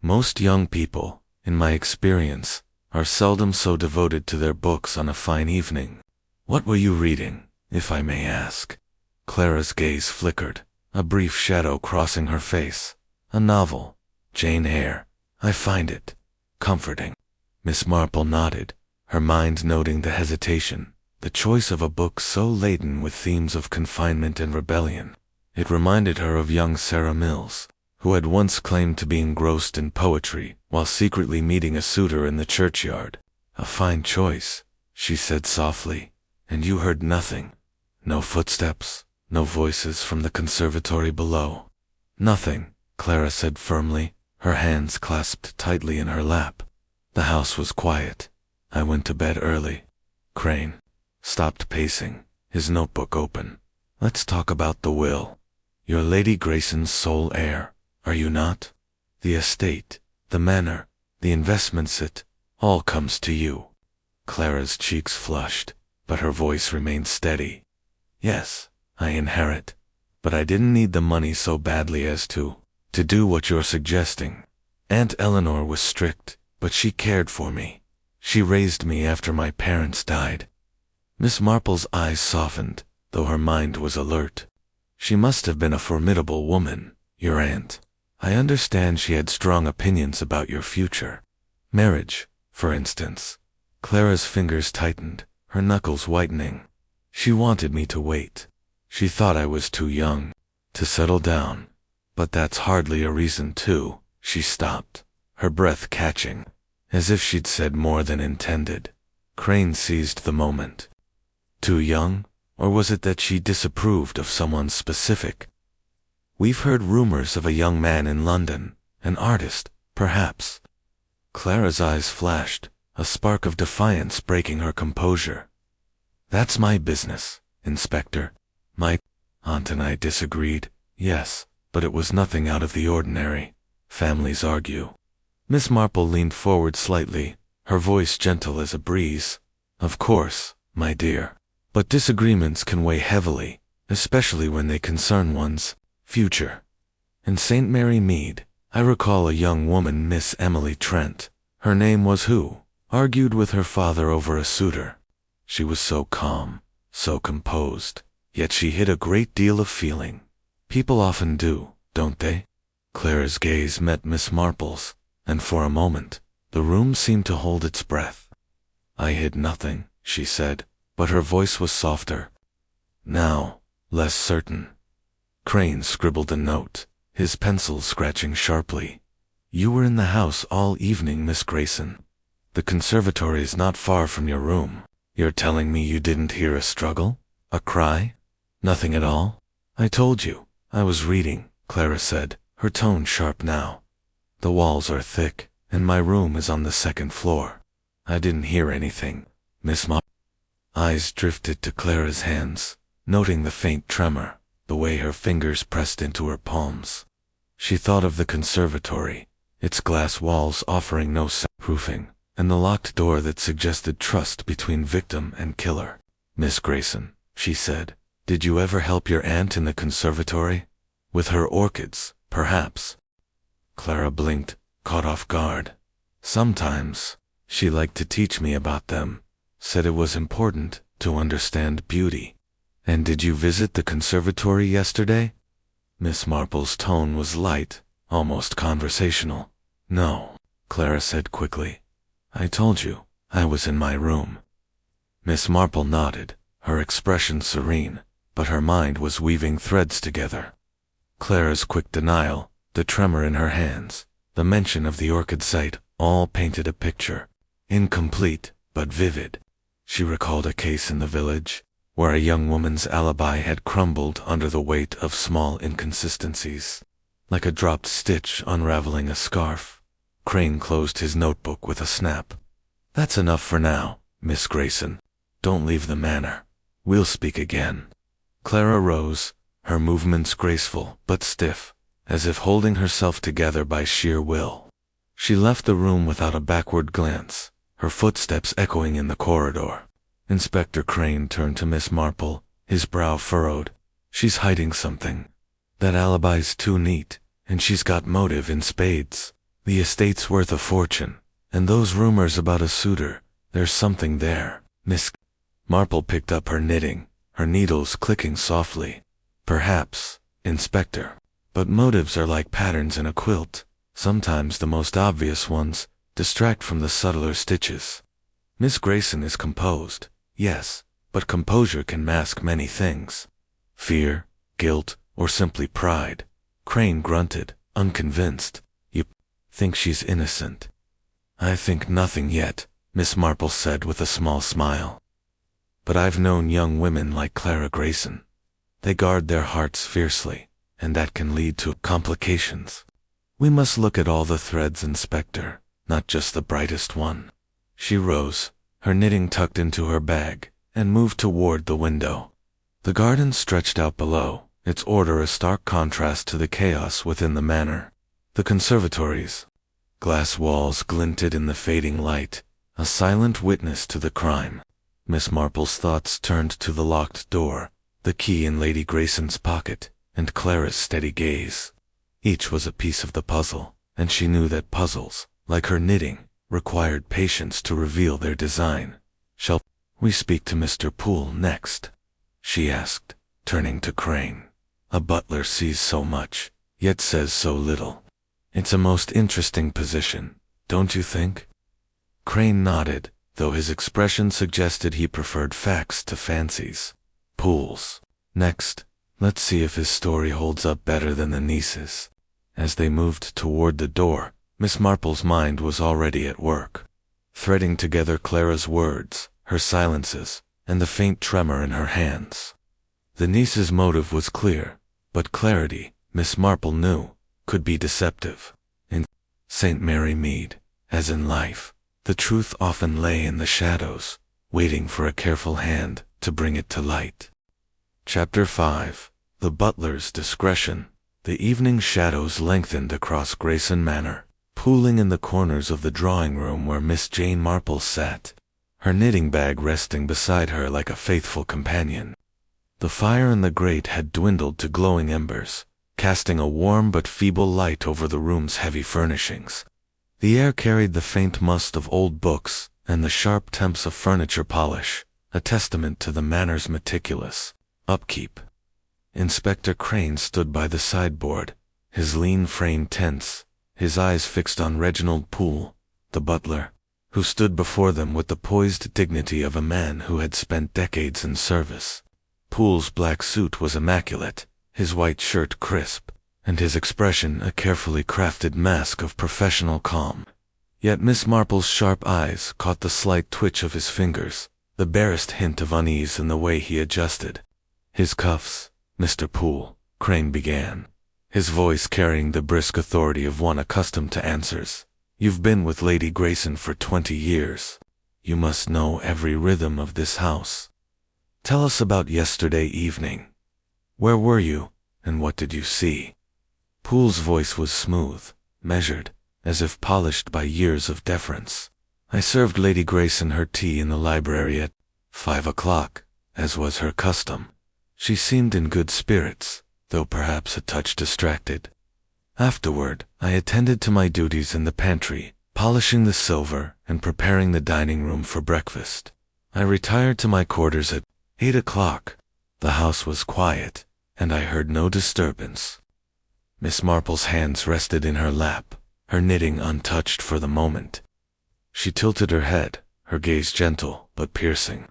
Most young people, in my experience, are seldom so devoted to their books on a fine evening. What were you reading, if I may ask? Clara's gaze flickered, a brief shadow crossing her face. A novel. Jane Eyre. I find it comforting. Miss Marple nodded, her mind noting the hesitation, the choice of a book so laden with themes of confinement and rebellion. It reminded her of young Sarah Mills, who had once claimed to be engrossed in poetry while secretly meeting a suitor in the churchyard. A fine choice, she said softly. And you heard nothing? No footsteps, no voices from the conservatory below? Nothing, Clara said firmly, her hands clasped tightly in her lap. The house was quiet. I went to bed early. Crane stopped pacing, his notebook open. Let's talk about the will. You're Lady Grayson's sole heir, are you not? The estate, the manor, the investments, it all comes to you. Clara's cheeks flushed, but her voice remained steady. Yes, I inherit, but I didn't need the money so badly as to do what you're suggesting. Aunt Eleanor was strict, but she cared for me. She raised me after my parents died. Miss Marple's eyes softened, though her mind was alert. She must have been a formidable woman, your aunt. I understand she had strong opinions about your future. Marriage, for instance. Clara's fingers tightened, her knuckles whitening. She wanted me to wait. She thought I was too young to settle down. But that's hardly a reason to. She stopped, her breath catching, as if she'd said more than intended. Crane seized the moment. Too young? Or was it that she disapproved of someone specific? We've heard rumors of a young man in London, an artist, perhaps. Clara's eyes flashed, a spark of defiance breaking her composure. That's my business, Inspector. My aunt and I disagreed, yes, but it was nothing out of the ordinary. Families argue. Miss Marple leaned forward slightly, her voice gentle as a breeze. Of course, my dear. But disagreements can weigh heavily, especially when they concern one's future. In St. Mary Mead, I recall a young woman, Miss Emily Trent, her name was who, argued with her father over a suitor. She was so calm, so composed, yet she hid a great deal of feeling. People often do, don't they? Clara's gaze met Miss Marple's, and for a moment, the room seemed to hold its breath. I hid nothing, she said, but her voice was softer. Now, less certain. Crane scribbled a note, his pencil scratching sharply. You were in the house all evening, Miss Grayson. The conservatory is not far from your room. You're telling me you didn't hear a struggle? A cry? Nothing at all? I told you. I was reading, Clara said, her tone sharp now. The walls are thick, and my room is on the second floor. I didn't hear anything, Miss Marple. Eyes drifted to Clara's hands, noting the faint tremor, the way her fingers pressed into her palms. She thought of the conservatory, its glass walls offering no soundproofing, and the locked door that suggested trust between victim and killer. Miss Grayson, she said, did you ever help your aunt in the conservatory? With her orchids, perhaps? Clara blinked, caught off guard. Sometimes. She liked to teach me about them. Said it was important to understand beauty. And did you visit the conservatory yesterday? Miss Marple's tone was light, almost conversational. No, Clara said quickly. I told you, I was in my room. Miss Marple nodded, her expression serene, but her mind was weaving threads together. Clara's quick denial, the tremor in her hands, the mention of the orchid site, all painted a picture. Incomplete, but vivid. She recalled a case in the village, where a young woman's alibi had crumbled under the weight of small inconsistencies, like a dropped stitch unraveling a scarf. Crane closed his notebook with a snap. That's enough for now, Miss Grayson. Don't leave the manor. We'll speak again. Clara rose, her movements graceful but stiff, as if holding herself together by sheer will. She left the room without a backward glance, her footsteps echoing in the corridor. Inspector Crane turned to Miss Marple, his brow furrowed. She's hiding something. That alibi's too neat, and she's got motive in spades. The estate's worth a fortune, and those rumors about a suitor, there's something there. Miss Marple picked up her knitting, her needles clicking softly. Perhaps, Inspector. But motives are like patterns in a quilt. Sometimes the most obvious ones distract from the subtler stitches. Miss Grayson is composed, yes, but composure can mask many things. Fear, guilt, or simply pride. Crane grunted, unconvinced. You think she's innocent? I think nothing yet, Miss Marple said with a small smile. But I've known young women like Clara Grayson. They guard their hearts fiercely, and that can lead to complications. We must look at all the threads, Inspector, not just the brightest one. She rose, her knitting tucked into her bag, and moved toward the window. The garden stretched out below, its order a stark contrast to the chaos within the manor. The conservatory's glass walls glinted in the fading light, a silent witness to the crime. Miss Marple's thoughts turned to the locked door, the key in Lady Grayson's pocket, and Clara's steady gaze. Each was a piece of the puzzle, and she knew that puzzles, like her knitting, required patience to reveal their design. Shall we speak to Mr. Poole next? She asked, turning to Crane. A butler sees so much, yet says so little. It's a most interesting position, don't you think? Crane nodded, though his expression suggested he preferred facts to fancies. Pools. Next, let's see if his story holds up better than the niece's. As they moved toward the door, Miss Marple's mind was already at work, threading together Clara's words, her silences, and the faint tremor in her hands. The niece's motive was clear, but clarity, Miss Marple knew, could be deceptive. In St. Mary Mead, as in life, the truth often lay in the shadows, waiting for a careful hand to bring it to light. Chapter 5. The Butler's Discretion. The evening shadows lengthened across Grayson Manor, pooling in the corners of the drawing-room where Miss Jane Marple sat, her knitting bag resting beside her like a faithful companion. The fire in the grate had dwindled to glowing embers, casting a warm but feeble light over the room's heavy furnishings. The air carried the faint must of old books and the sharp temps of furniture polish, a testament to the manor's meticulous upkeep. Inspector Crane stood by the sideboard, his lean frame tense, his eyes fixed on Reginald Poole, the butler, who stood before them with the poised dignity of a man who had spent decades in service. Poole's black suit was immaculate, his white shirt crisp, and his expression a carefully crafted mask of professional calm. Yet Miss Marple's sharp eyes caught the slight twitch of his fingers, the barest hint of unease in the way he adjusted his cuffs. "Mr. Poole," Crane began, his voice carrying the brisk authority of one accustomed to answers, "you've been with Lady Grayson for 20 years. You must know every rhythm of this house. Tell us about yesterday evening. Where were you, and what did you see?" Poole's voice was smooth, measured, as if polished by years of deference. "I served Lady Grayson her tea in the library at 5 o'clock, as was her custom. She seemed in good spirits, though perhaps a touch distracted. Afterward, I attended to my duties in the pantry, polishing the silver and preparing the dining room for breakfast. I retired to my quarters at 8 o'clock. The house was quiet, and I heard no disturbance." Miss Marple's hands rested in her lap, her knitting untouched for the moment. She tilted her head, her gaze gentle but piercing.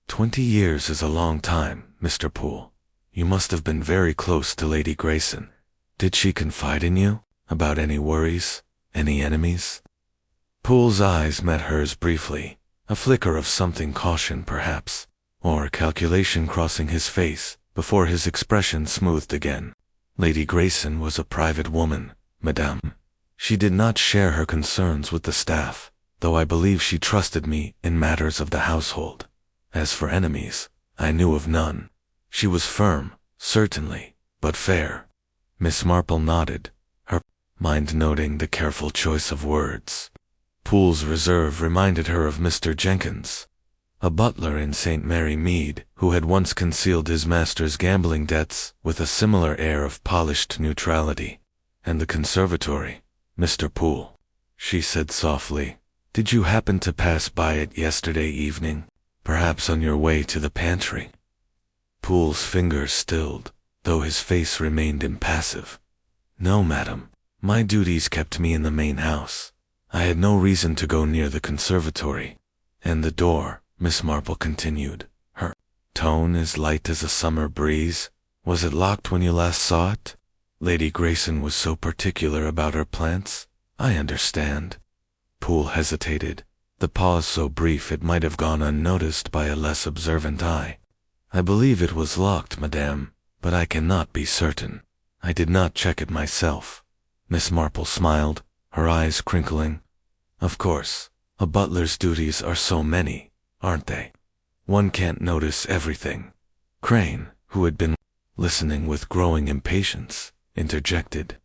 20 years is a long time, Mr. Poole. You must have been very close to Lady Grayson. Did she confide in you about any worries, any enemies?" Poole's eyes met hers briefly, a flicker of something caution perhaps, or calculation crossing his face, before his expression smoothed again. "Lady Grayson was a private woman, madame. She did not share her concerns with the staff, though I believe she trusted me in matters of the household. As for enemies, I knew of none. She was firm, certainly, but fair." Miss Marple nodded, her mind noting the careful choice of words. Poole's reserve reminded her of Mr. Jenkins, a butler in St. Mary Mead, who had once concealed his master's gambling debts with a similar air of polished neutrality. "And the conservatory, Mr. Poole," she said softly. "Did you happen to pass by it yesterday evening, perhaps on your way to the pantry?" Poole's fingers stilled, though his face remained impassive. "No, madam. My duties kept me in the main house. I had no reason to go near the conservatory." "And the door," Miss Marple continued, her tone as light as a summer breeze, "was it locked when you last saw it? Lady Grayson was so particular about her plants? I understand." Poole hesitated, the pause so brief it might have gone unnoticed by a less observant eye. "I believe it was locked, madame, but I cannot be certain. I did not check it myself." Miss Marple smiled, her eyes crinkling. "Of course, a butler's duties are so many, aren't they? One can't notice everything." Crane, who had been listening with growing impatience, interjected.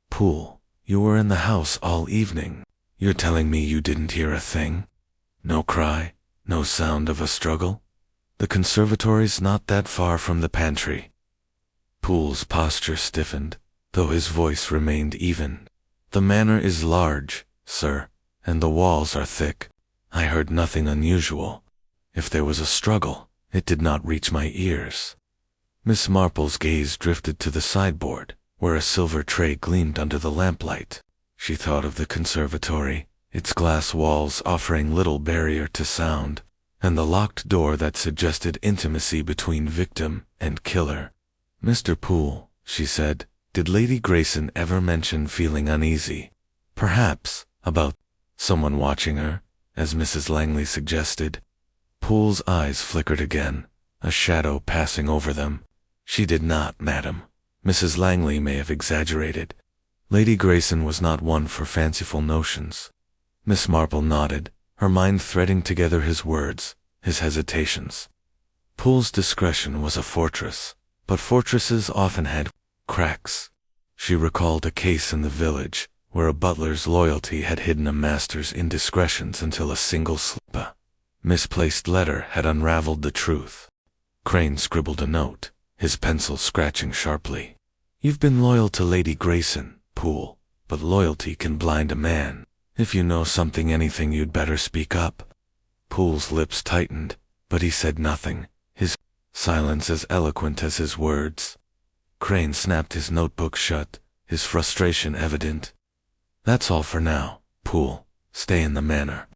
"Poole, you were in the house all evening. You're telling me you didn't hear a thing? No cry, no sound of a struggle? The conservatory's not that far from the pantry." Poole's posture stiffened, though his voice remained even. "The manor is large, sir, and the walls are thick. I heard nothing unusual. If there was a struggle, it did not reach my ears." Miss Marple's gaze drifted to the sideboard, where a silver tray gleamed under the lamplight. She thought of the conservatory, its glass walls offering little barrier to sound, and the locked door that suggested intimacy between victim and killer. "Mr. Poole," she said, "did Lady Grayson ever mention feeling uneasy? Perhaps about someone watching her, as Mrs. Langley suggested?" Poole's eyes flickered again, a shadow passing over them. "She did not, madam. Mrs. Langley may have exaggerated. Lady Grayson was not one for fanciful notions." Miss Marple nodded, her mind threading together his words, his hesitations. Poole's discretion was a fortress, but fortresses often had cracks. She recalled a case in the village, where a butler's loyalty had hidden a master's indiscretions until a single slip, misplaced letter had unraveled the truth. Crane scribbled a note, his pencil scratching sharply. "You've been loyal to Lady Grayson, Poole, but loyalty can blind a man. If you know anything you'd better speak up." Poole's lips tightened, but he said nothing, his silence as eloquent as his words. Crane snapped his notebook shut, his frustration evident. "That's all for now, Poole. Stay in the manor."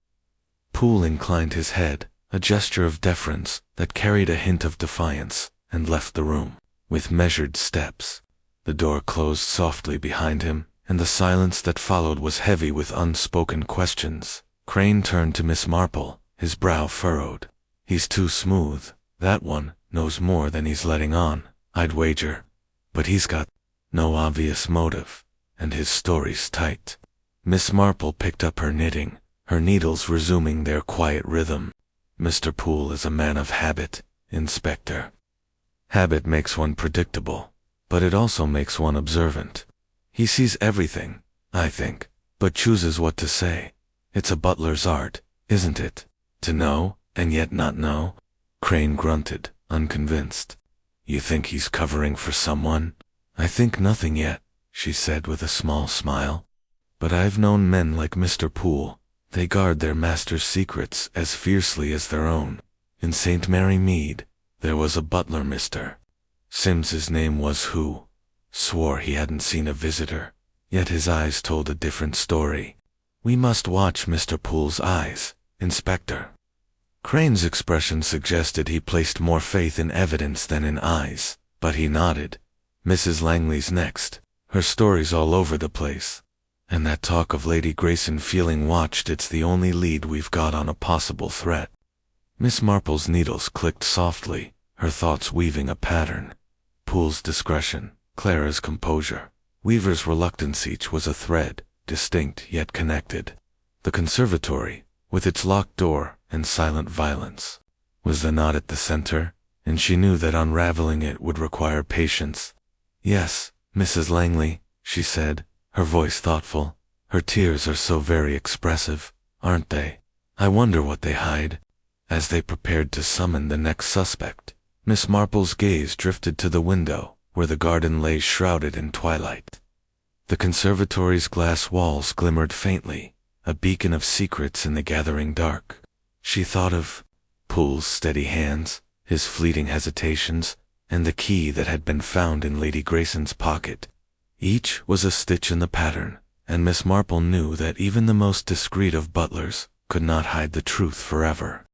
Poole inclined his head, a gesture of deference that carried a hint of defiance, and left the room. With measured steps, the door closed softly behind him, and the silence that followed was heavy with unspoken questions. Crane turned to Miss Marple, his brow furrowed. "He's too smooth. That one knows more than he's letting on, I'd wager. But he's got no obvious motive, and his story's tight." Miss Marple picked up her knitting, her needles resuming their quiet rhythm. "Mr. Poole is a man of habit, Inspector. Habit makes one predictable, but it also makes one observant. He sees everything, I think, but chooses what to say. It's a butler's art, isn't it? To know, and yet not know?" Crane grunted, unconvinced. "You think he's covering for someone?" "I think nothing yet," she said with a small smile. "But I've known men like Mr. Poole. They guard their master's secrets as fiercely as their own. In St. Mary Mead, there was a butler, Mr. Sims's name was who swore he hadn't seen a visitor, yet his eyes told a different story. We must watch Mr. Poole's eyes, Inspector." Crane's expression suggested he placed more faith in evidence than in eyes, but he nodded. "Mrs. Langley's next. Her story's all over the place. And that talk of Lady Grayson feeling watched, it's the only lead we've got on a possible threat." Miss Marple's needles clicked softly, her thoughts weaving a pattern. Poole's discretion, Clara's composure, Weaver's reluctance, each was a thread, distinct yet connected. The conservatory, with its locked door and silent violence, was the knot at the center, and she knew that unraveling it would require patience. "Yes, Mrs. Langley," she said, her voice thoughtful. "Her tears are so very expressive, aren't they? I wonder what they hide." As they prepared to summon the next suspect, Miss Marple's gaze drifted to the window, where the garden lay shrouded in twilight. The conservatory's glass walls glimmered faintly, a beacon of secrets in the gathering dark. She thought of Poole's steady hands, his fleeting hesitations, and the key that had been found in Lady Grayson's pocket. Each was a stitch in the pattern, and Miss Marple knew that even the most discreet of butlers could not hide the truth forever.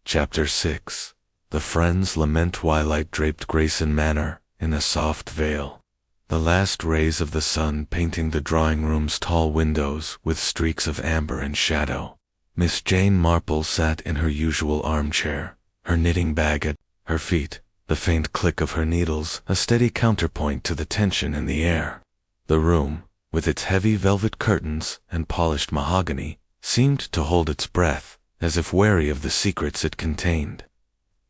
Chapter 6. The friends lament. Twilight draped Grayson Manor in a soft veil, the last rays of the sun painting the drawing-room's tall windows with streaks of amber and shadow. Miss Jane Marple sat in her usual armchair, her knitting bag at her feet, the faint click of her needles a steady counterpoint to the tension in the air. The room, with its heavy velvet curtains and polished mahogany, seemed to hold its breath, as if wary of the secrets it contained.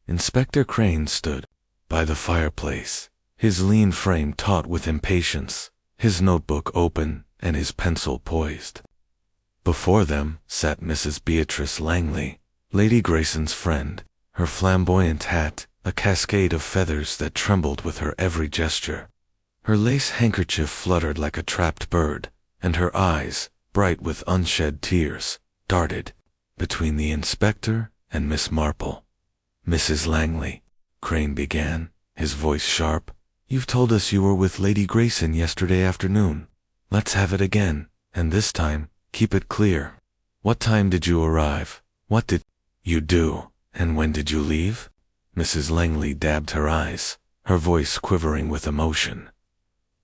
Inspector Crane stood by the fireplace, his lean frame taut with impatience, his notebook open and his pencil poised. Before them sat Mrs. Beatrice Langley, Lady Grayson's friend, her flamboyant hat a cascade of feathers that trembled with her every gesture. Her lace handkerchief fluttered like a trapped bird, and her eyes, bright with unshed tears, darted between the inspector and Miss Marple. "Mrs. Langley," Crane began, his voice sharp. "You've told us you were with Lady Grayson yesterday afternoon. Let's have it again, and this time, keep it clear. What time did you arrive? What did you do, and when did you leave?" Mrs. Langley dabbed her eyes, her voice quivering with emotion.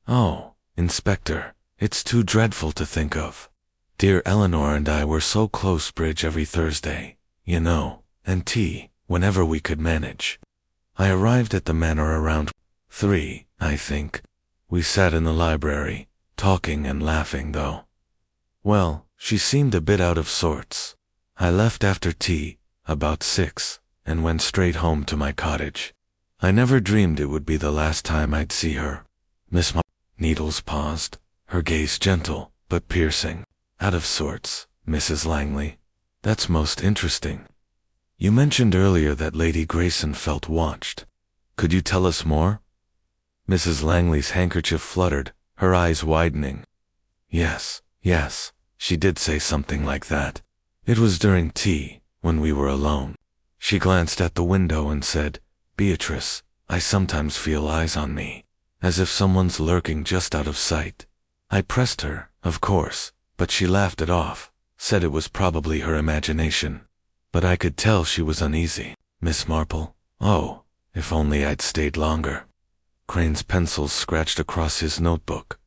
"Oh, Inspector, it's too dreadful to think of. Dear Eleanor and I were so close bridge every Thursday, you know, and tea, whenever we could manage. I arrived at the manor around 3, I think. We sat in the library, talking and laughing though. Well, she seemed a bit out of sorts. I left after tea, about 6, and went straight home to my cottage. I never dreamed it would be the last time I'd see her." Miss Marple. Needles paused, her gaze gentle, but piercing. "Out of sorts, Mrs. Langley. That's most interesting. You mentioned earlier that Lady Grayson felt watched. Could you tell us more?" Mrs. Langley's handkerchief fluttered, her eyes widening. Yes, she did say something like that. It was during tea, when we were alone. She glanced at the window and said, 'Beatrice, I sometimes feel eyes on me, as if someone's lurking just out of sight.' I pressed her, of course, but she laughed it off, said it was probably her imagination. But I could tell she was uneasy. Miss Marple, oh, if only I'd stayed longer." Crane's pencils scratched across his notebook.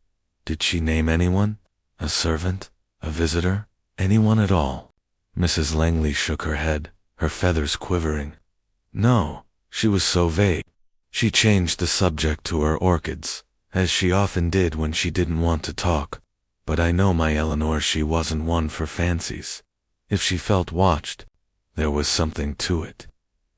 "Did she name anyone? A servant? A visitor? Anyone at all?" Mrs. Langley shook her head, her feathers quivering. "No, she was so vague. She changed the subject to her orchids, as she often did when she didn't want to talk. But I know my Eleanor, she wasn't one for fancies. If she felt watched, there was something to it."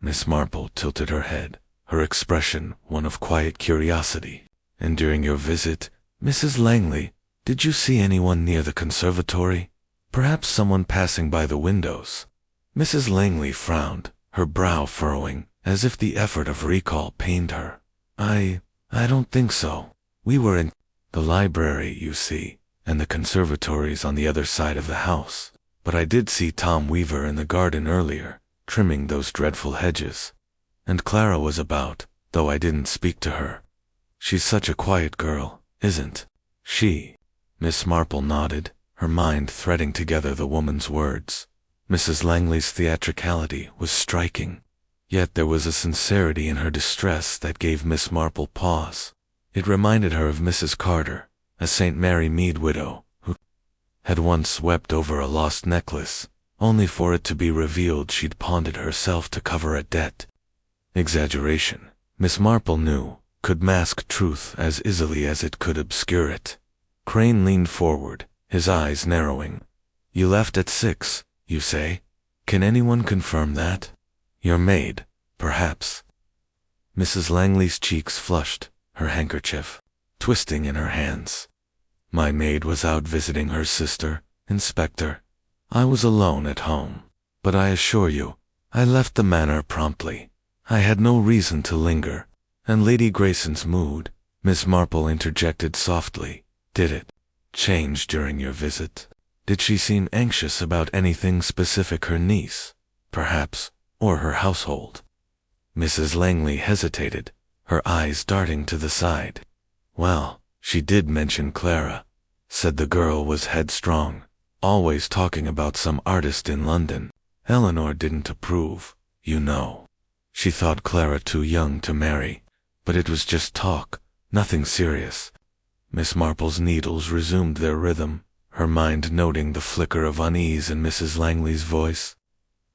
Miss Marple tilted her head, her expression one of quiet curiosity. "And during your visit, Mrs. Langley, did you see anyone near the conservatory? Perhaps someone passing by the windows?" Mrs. Langley frowned, her brow furrowing, as if the effort of recall pained her. I don't think so. We were in the library, you see, and the conservatory's on the other side of the house. But I did see Tom Weaver in the garden earlier, trimming those dreadful hedges. And Clara was about, though I didn't speak to her. She's such a quiet girl, isn't she?" Miss Marple nodded, her mind threading together the woman's words. Mrs. Langley's theatricality was striking, yet there was a sincerity in her distress that gave Miss Marple pause. It reminded her of Mrs. Carter, a St. Mary Mead widow, who had once wept over a lost necklace, only for it to be revealed she'd pawned it herself to cover a debt. Exaggeration, Miss Marple knew, could mask truth as easily as it could obscure it. Crane leaned forward, his eyes narrowing. "You left at 6, you say? Can anyone confirm that? Your maid, perhaps?" Mrs. Langley's cheeks flushed, her handkerchief twisting in her hands. "My maid was out visiting her sister, Inspector. I was alone at home, but I assure you, I left the manor promptly. I had no reason to linger, and Lady Grayson's mood," Miss Marple interjected softly, "did it change during your visit? Did she seem anxious about anything specific, her niece, perhaps, or her household?" Mrs. Langley hesitated, her eyes darting to the side. "Well, she did mention Clara. Said the girl was headstrong, always talking about some artist in London. Eleanor didn't approve, you know. She thought Clara too young to marry, but it was just talk, nothing serious." Miss Marple's needles resumed their rhythm, her mind noting the flicker of unease in Mrs. Langley's voice.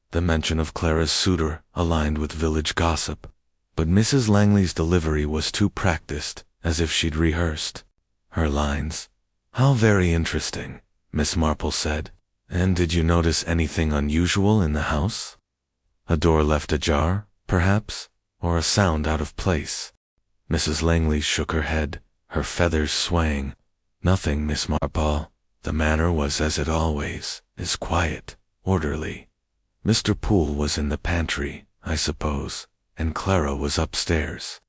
The mention of Clara's suitor aligned with village gossip, but Mrs. Langley's delivery was too practiced, as if she'd rehearsed her lines. "How very interesting," Miss Marple said. "And did you notice anything unusual in the house? A door left ajar, perhaps, or a sound out of place?" Mrs. Langley shook her head, her feathers swaying. "Nothing, Miss Marple. The manor was as it always is, quiet, orderly. Mr. Poole was in the pantry, I suppose, and Clara was upstairs.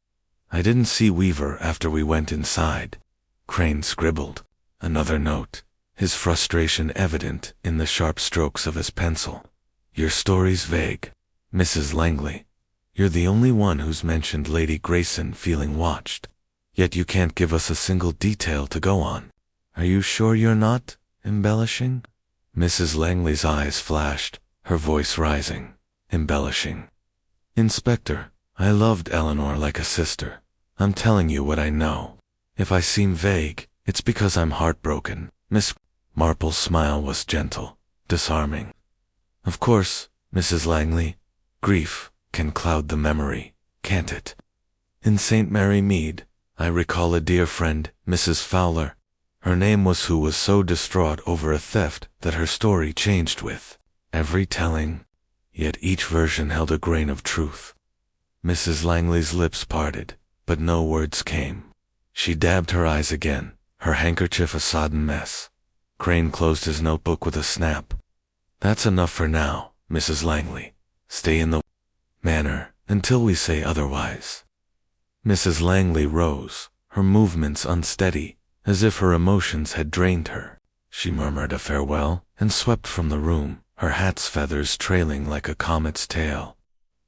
I didn't see Weaver after we went inside." Crane scribbled another note, his frustration evident in the sharp strokes of his pencil. "Your story's vague, Mrs. Langley. You're the only one who's mentioned Lady Grayson feeling watched. Yet you can't give us a single detail to go on. Are you sure you're not embellishing? Mrs. Langley's eyes flashed, her voice rising. Embellishing. Inspector, I loved Eleanor like a sister. I'm telling you what I know. If I seem vague, it's because I'm heartbroken. Miss Marple's smile was gentle, disarming. Of course, Mrs. Langley, grief can cloud the memory, can't it? In St. Mary Mead, I recall a dear friend, Mrs. Fowler. Her name was, who was so distraught over a theft that her story changed with every telling, yet each version held a grain of truth. Mrs. Langley's lips parted, but no words came. She dabbed her eyes again, her handkerchief a sodden mess. Crane closed his notebook with a snap. That's enough for now, Mrs. Langley. Stay in the manor until we say otherwise. Mrs. Langley rose, her movements unsteady, as if her emotions had drained her. She murmured a farewell and swept from the room, her hat's feathers trailing like a comet's tail.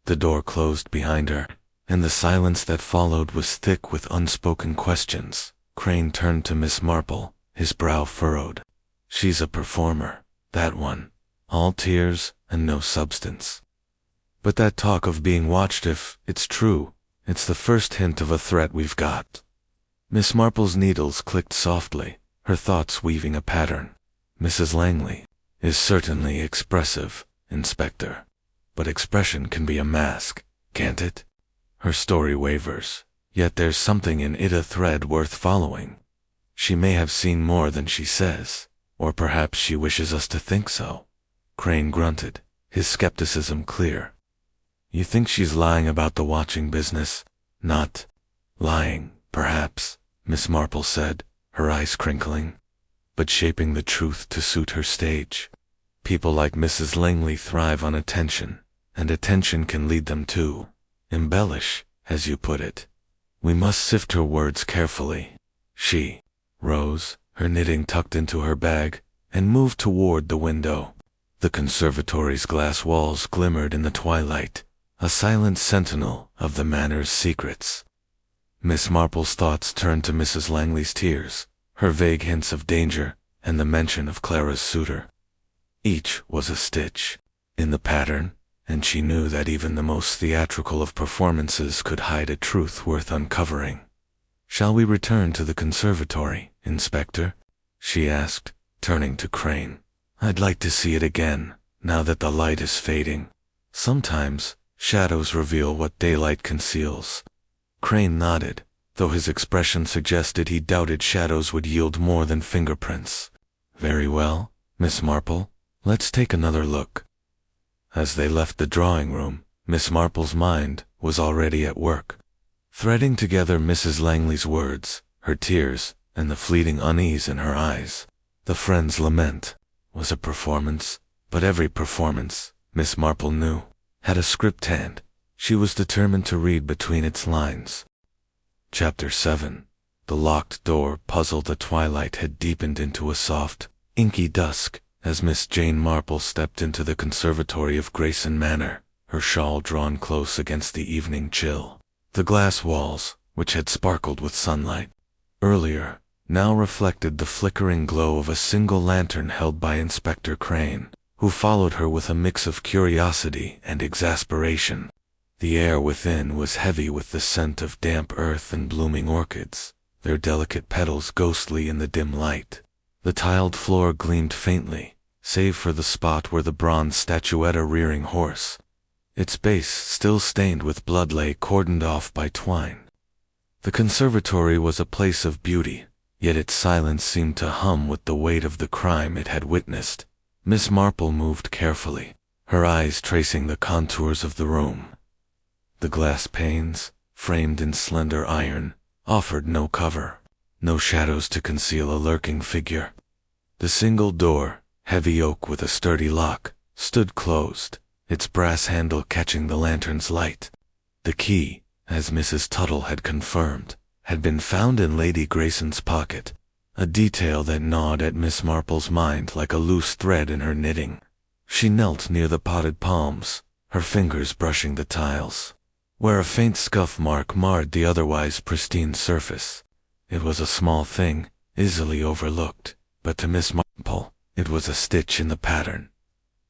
The door closed behind her, and the silence that followed was thick with unspoken questions. Crane turned to Miss Marple, his brow furrowed. She's a performer, that one. All tears and no substance. But that talk of being watched, if it's true, it's the first hint of a threat we've got. Miss Marple's needles clicked softly, her thoughts weaving a pattern. Mrs. Langley is certainly expressive, Inspector. But expression can be a mask, can't it? Her story wavers, yet there's something in it, a thread worth following. She may have seen more than she says, or perhaps she wishes us to think so. Crane grunted, his skepticism clear. You think she's lying about the watching business? Not lying, perhaps, Miss Marple said, her eyes crinkling, but shaping the truth to suit her stage. People like Mrs. Langley thrive on attention, and attention can lead them to embellish, as you put it. We must sift her words carefully. She rose, her knitting tucked into her bag, and moved toward the window. The conservatory's glass walls glimmered in the twilight, a silent sentinel of the manor's secrets. Miss Marple's thoughts turned to Mrs. Langley's tears, her vague hints of danger, and the mention of Clara's suitor. Each was a stitch in the pattern, and she knew that even the most theatrical of performances could hide a truth worth uncovering. Shall we return to the conservatory, Inspector? She asked, turning to Crane. I'd like to see it again, now that the light is fading. Sometimes, shadows reveal what daylight conceals. Crane nodded, though his expression suggested he doubted shadows would yield more than fingerprints. Very well, Miss Marple, let's take another look. As they left the drawing room, Miss Marple's mind was already at work, threading together Mrs. Langley's words, her tears, and the fleeting unease in her eyes. The friend's lament was a performance, but every performance, Miss Marple knew, had a script hand. She was determined to read between its lines. Chapter 7. The locked door puzzled. The twilight had deepened into a soft, inky dusk as Miss Jane Marple stepped into the conservatory of Grayson Manor, her shawl drawn close against the evening chill. The glass walls, which had sparkled with sunlight earlier, now reflected the flickering glow of a single lantern held by Inspector Crane, who followed her with a mix of curiosity and exasperation. The air within was heavy with the scent of damp earth and blooming orchids, their delicate petals ghostly in the dim light. The tiled floor gleamed faintly, save for the spot where the bronze statuette, a rearing horse, its base still stained with blood, lay cordoned off by twine. The conservatory was a place of beauty, yet its silence seemed to hum with the weight of the crime it had witnessed. Miss Marple moved carefully, her eyes tracing the contours of the room. The glass panes, framed in slender iron, offered no cover, no shadows to conceal a lurking figure. The single door, heavy oak with a sturdy lock, stood closed, its brass handle catching the lantern's light. The key, as Mrs. Tuttle had confirmed, had been found in Lady Grayson's pocket, a detail that gnawed at Miss Marple's mind like a loose thread in her knitting. She knelt near the potted palms, her fingers brushing the tiles. where a faint scuff mark marred the otherwise pristine surface. It was a small thing, easily overlooked, but to Miss Marple, it was a stitch in the pattern.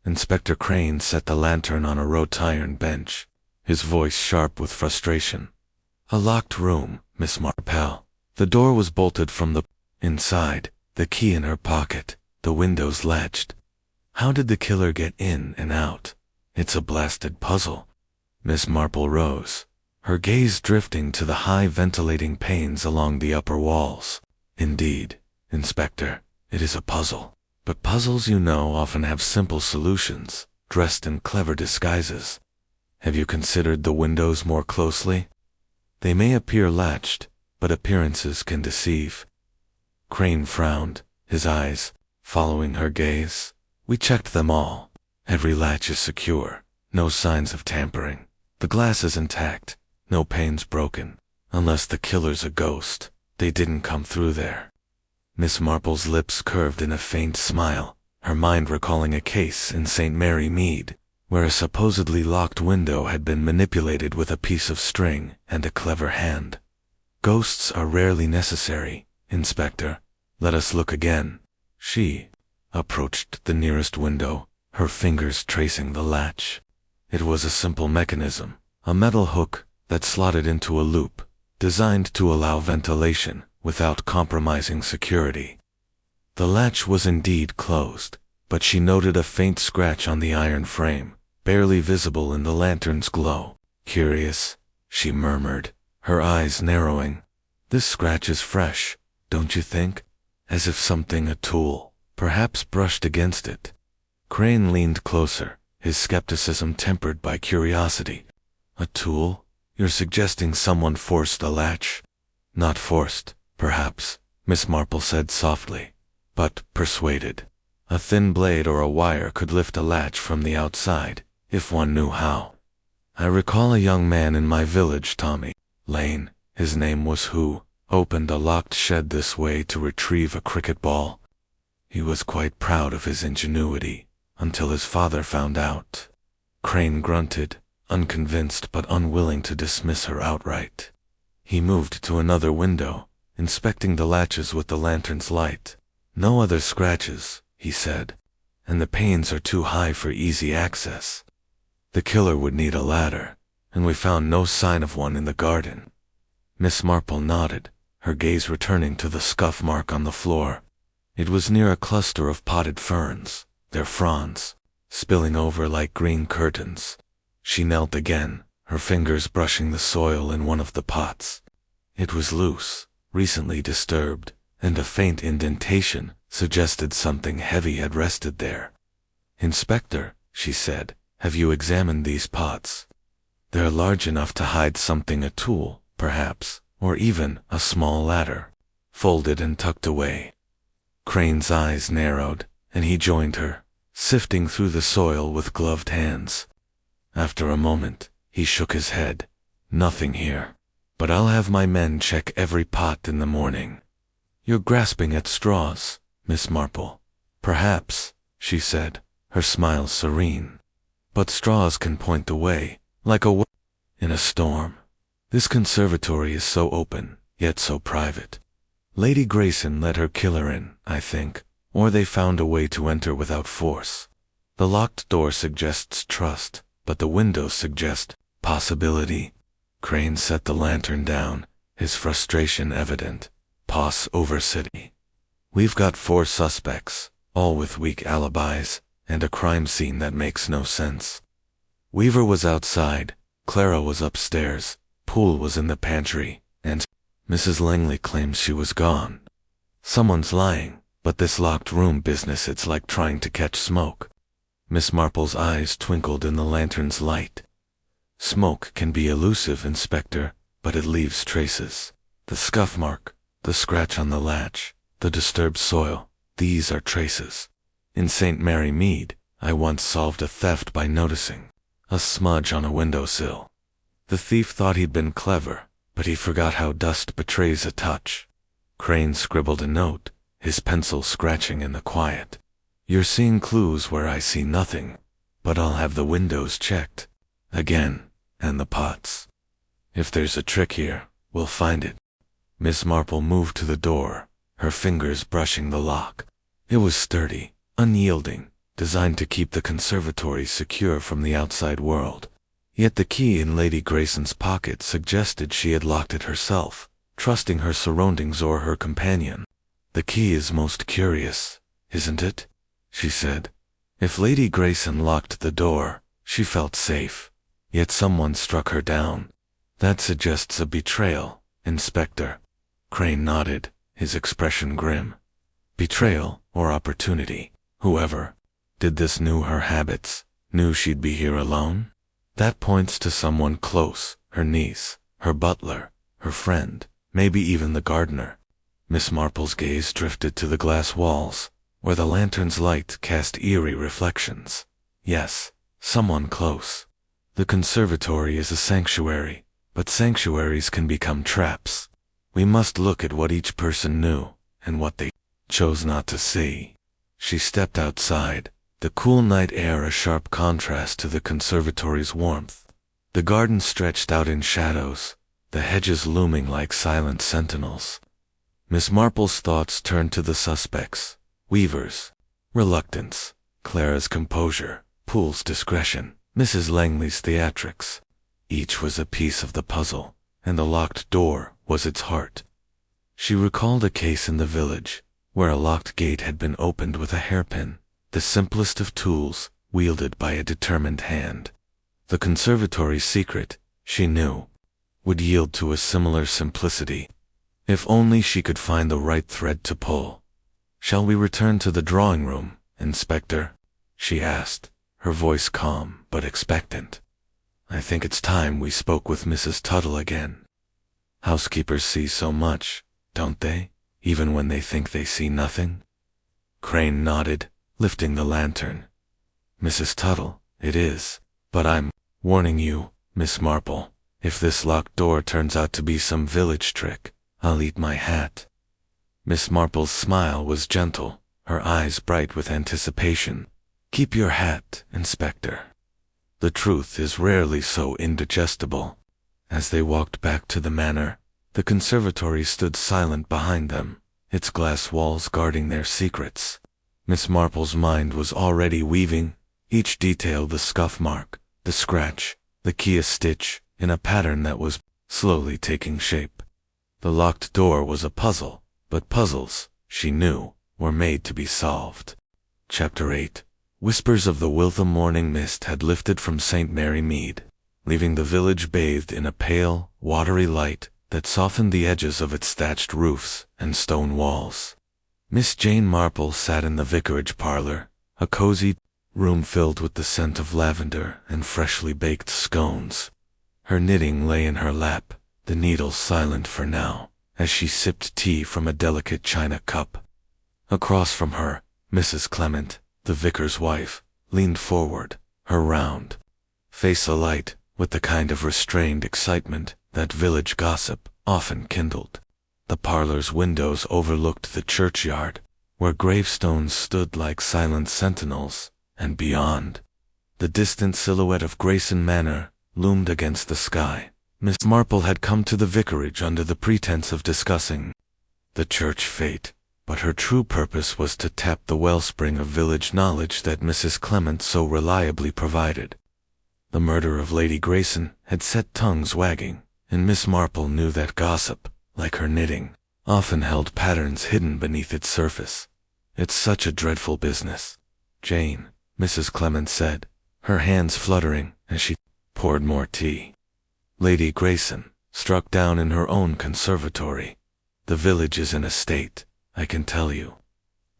Inspector Crane set the lantern on a wrought iron bench, his voice sharp with frustration. A locked room, Miss Marple. The door was bolted from the inside, the key in her pocket, the windows latched. How did the killer get in and out? It's a blasted puzzle. Miss Marple rose, her gaze drifting to the high ventilating panes along the upper walls. Indeed, Inspector, it is a puzzle. But puzzles, you know, often have simple solutions, dressed in clever disguises. Have you considered the windows more closely? They may appear latched, but appearances can deceive. Crane frowned, his eyes following her gaze. We checked them all. Every latch is secure, no signs of tampering. The glass is intact, no panes broken. Unless the killer's a ghost, they didn't come through there. Miss Marple's lips curved in a faint smile, her mind recalling a case in St. Mary Mead, where a supposedly locked window had been manipulated with a piece of string and a clever hand. Ghosts are rarely necessary, Inspector. Let us look again. She approached the nearest window, her fingers tracing the latch. It was a simple mechanism, a metal hook that slotted into a loop, designed to allow ventilation without compromising security. The latch was indeed closed, but she noted a faint scratch on the iron frame, barely visible in the lantern's glow. Curious, she murmured, her eyes narrowing. This scratch is fresh, don't you think? As if something, a tool, perhaps brushed against it. Crane leaned closer, his skepticism tempered by curiosity. A tool? You're suggesting someone forced the latch? Not forced, perhaps, Miss Marple said softly, but persuaded. A thin blade or a wire could lift a latch from the outside, if one knew how. I recall a young man in my village, Tommy Lane, his name was, who opened a locked shed this way to retrieve a cricket ball. He was quite proud of his ingenuity, until his father found out. Crane grunted, unconvinced but unwilling to dismiss her outright. He moved to another window, inspecting the latches with the lantern's light. No other scratches, he said, and the panes are too high for easy access. The killer would need a ladder, and we found no sign of one in the garden. Miss Marple nodded, her gaze returning to the scuff mark on the floor. It was near a cluster of potted ferns, their fronds spilling over like green curtains. She knelt again, her fingers brushing the soil in one of the pots. It was loose, recently disturbed, and a faint indentation suggested something heavy had rested there. Inspector, she said, have you examined these pots? They're large enough to hide something, a tool, perhaps, or even a small ladder, folded and tucked away. Crane's eyes narrowed, and he joined her, sifting through the soil with gloved hands. After a moment, he shook his head. Nothing here. But I'll have my men check every pot in the morning. You're grasping at straws, Miss Marple. Perhaps, she said, her smile serene. But straws can point the way, like a in a storm. This conservatory is so open, yet so private. Lady Grayson let her killer in, I think, or they found a way to enter without force. The locked door suggests trust, but the windows suggest possibility. Crane set the lantern down, his frustration evident. Pos over city. We've got 4 suspects, all with weak alibis, and a crime scene that makes no sense. Weaver was outside, Clara was upstairs, Poole was in the pantry, and Mrs. Langley claims she was gone. Someone's lying, but this locked room business, it's like trying to catch smoke. Miss Marple's eyes twinkled in the lantern's light. Smoke can be elusive, Inspector, but it leaves traces. The scuff mark, the scratch on the latch, the disturbed soil, these are traces. In St. Mary Mead, I once solved a theft by noticing a smudge on a windowsill. The thief thought he'd been clever, but he forgot how dust betrays a touch. Crane scribbled a note, his pencil scratching in the quiet. You're seeing clues where I see nothing, but I'll have the windows checked. Again, and the pots. If there's a trick here, we'll find it. Miss Marple moved to the door, her fingers brushing the lock. It was sturdy, unyielding, designed to keep the conservatory secure from the outside world. Yet the key in Lady Grayson's pocket suggested she had locked it herself, trusting her surroundings or her companion. "The key is most curious, isn't it?" she said. If Lady Grayson locked the door, she felt safe. Yet someone struck her down. "That suggests a betrayal, Inspector." Crane nodded, his expression grim. Betrayal or opportunity, whoever did this knew her habits, knew she'd be here alone. That points to someone close, her niece, her butler, her friend, maybe even the gardener. Miss Marple's gaze drifted to the glass walls, where the lantern's light cast eerie reflections. Yes, someone close. The conservatory is a sanctuary, but sanctuaries can become traps. We must look at what each person knew, and what they chose not to see. She stepped outside, the cool night air a sharp contrast to the conservatory's warmth. The garden stretched out in shadows, the hedges looming like silent sentinels. Miss Marple's thoughts turned to the suspects, Weaver's reluctance, Clara's composure, Poole's discretion, Mrs. Langley's theatrics. Each was a piece of the puzzle, and the locked door was its heart. She recalled a case in the village, where a locked gate had been opened with a hairpin, the simplest of tools, wielded by a determined hand. The conservatory's secret, she knew, would yield to a similar simplicity, if only she could find the right thread to pull. "Shall we return to the drawing room, Inspector?" she asked, her voice calm but expectant. "I think it's time we spoke with Mrs. Tuttle again. Housekeepers see so much, don't they, even when they think they see nothing?" Crane nodded, lifting the lantern. "Mrs. Tuttle, it is, but I'm warning you, Miss Marple, if this locked door turns out to be some village trick, I'll eat my hat." Miss Marple's smile was gentle, her eyes bright with anticipation. "Keep your hat, Inspector. The truth is rarely so indigestible." As they walked back to the manor, the conservatory stood silent behind them, its glass walls guarding their secrets. Miss Marple's mind was already weaving, each detail the scuff mark, the scratch, the key a stitch, in a pattern that was slowly taking shape. The locked door was a puzzle, but puzzles, she knew, were made to be solved. Chapter 8. Whispers of the Wiltham morning mist had lifted from St. Mary Mead, leaving the village bathed in a pale, watery light that softened the edges of its thatched roofs and stone walls. Miss Jane Marple sat in the vicarage parlor, a cozy room filled with the scent of lavender and freshly baked scones. Her knitting lay in her lap, the needle silent for now, as she sipped tea from a delicate china cup. Across from her, Mrs. Clement, the vicar's wife, leaned forward, her round face alight with the kind of restrained excitement that village gossip often kindled. The parlor's windows overlooked the churchyard, where gravestones stood like silent sentinels, and beyond, the distant silhouette of Grayson Manor loomed against the sky. Miss Marple had come to the vicarage under the pretense of discussing the church fate, but her true purpose was to tap the wellspring of village knowledge that Mrs. Clement so reliably provided. The murder of Lady Grayson had set tongues wagging, and Miss Marple knew that gossip, like her knitting, often held patterns hidden beneath its surface. "It's such a dreadful business, Jane," Mrs. Clement said, her hands fluttering as she poured more tea. "Lady Grayson struck down in her own conservatory. The village is in a state, I can tell you.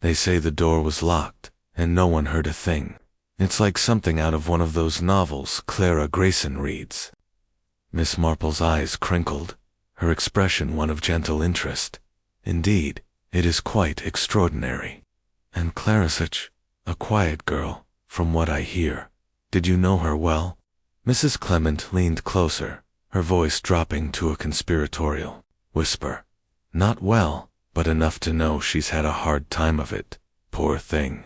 They say the door was locked, and no one heard a thing. It's like something out of one of those novels Clara Grayson reads." Miss Marple's eyes crinkled, her expression one of gentle interest. "Indeed, it is quite extraordinary. And Clara such a quiet girl, from what I hear. Did you know her well?" Mrs. Clement leaned closer, her voice dropping to a conspiratorial whisper. "Not well, but enough to know she's had a hard time of it, poor thing.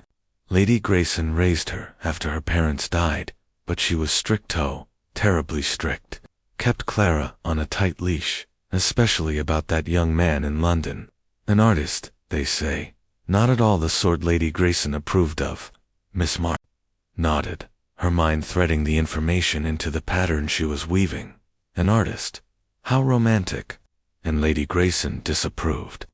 Lady Grayson raised her after her parents died, but she was stricto, terribly strict. kept Clara on a tight leash, especially about that young man in London. An artist, they say, not at all the sort Lady Grayson approved of. Miss Marple nodded, her mind threading the information into the pattern she was weaving. An artist? How romantic! And Lady Grayson disapproved.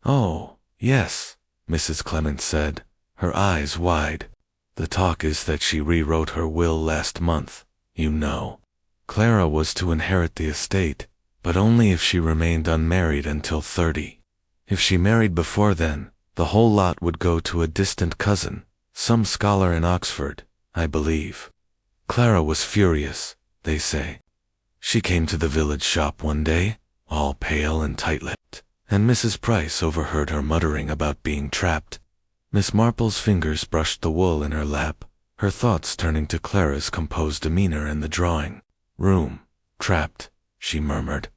"Oh, yes," Mrs. Clement said, her eyes wide. "The talk is that she rewrote her will last month, you know. Clara was to inherit the estate, but only if she remained unmarried until 30. If she married before then, the whole lot would go to a distant cousin, some scholar in Oxford, I believe. Clara was furious, they say. She came to the village shop one day, all pale and tight-lipped, and Mrs. Price overheard her muttering about being trapped. Miss Marple's fingers brushed the wool in her lap, her thoughts turning to Clara's composed demeanor in the drawing room. Trapped, she murmured.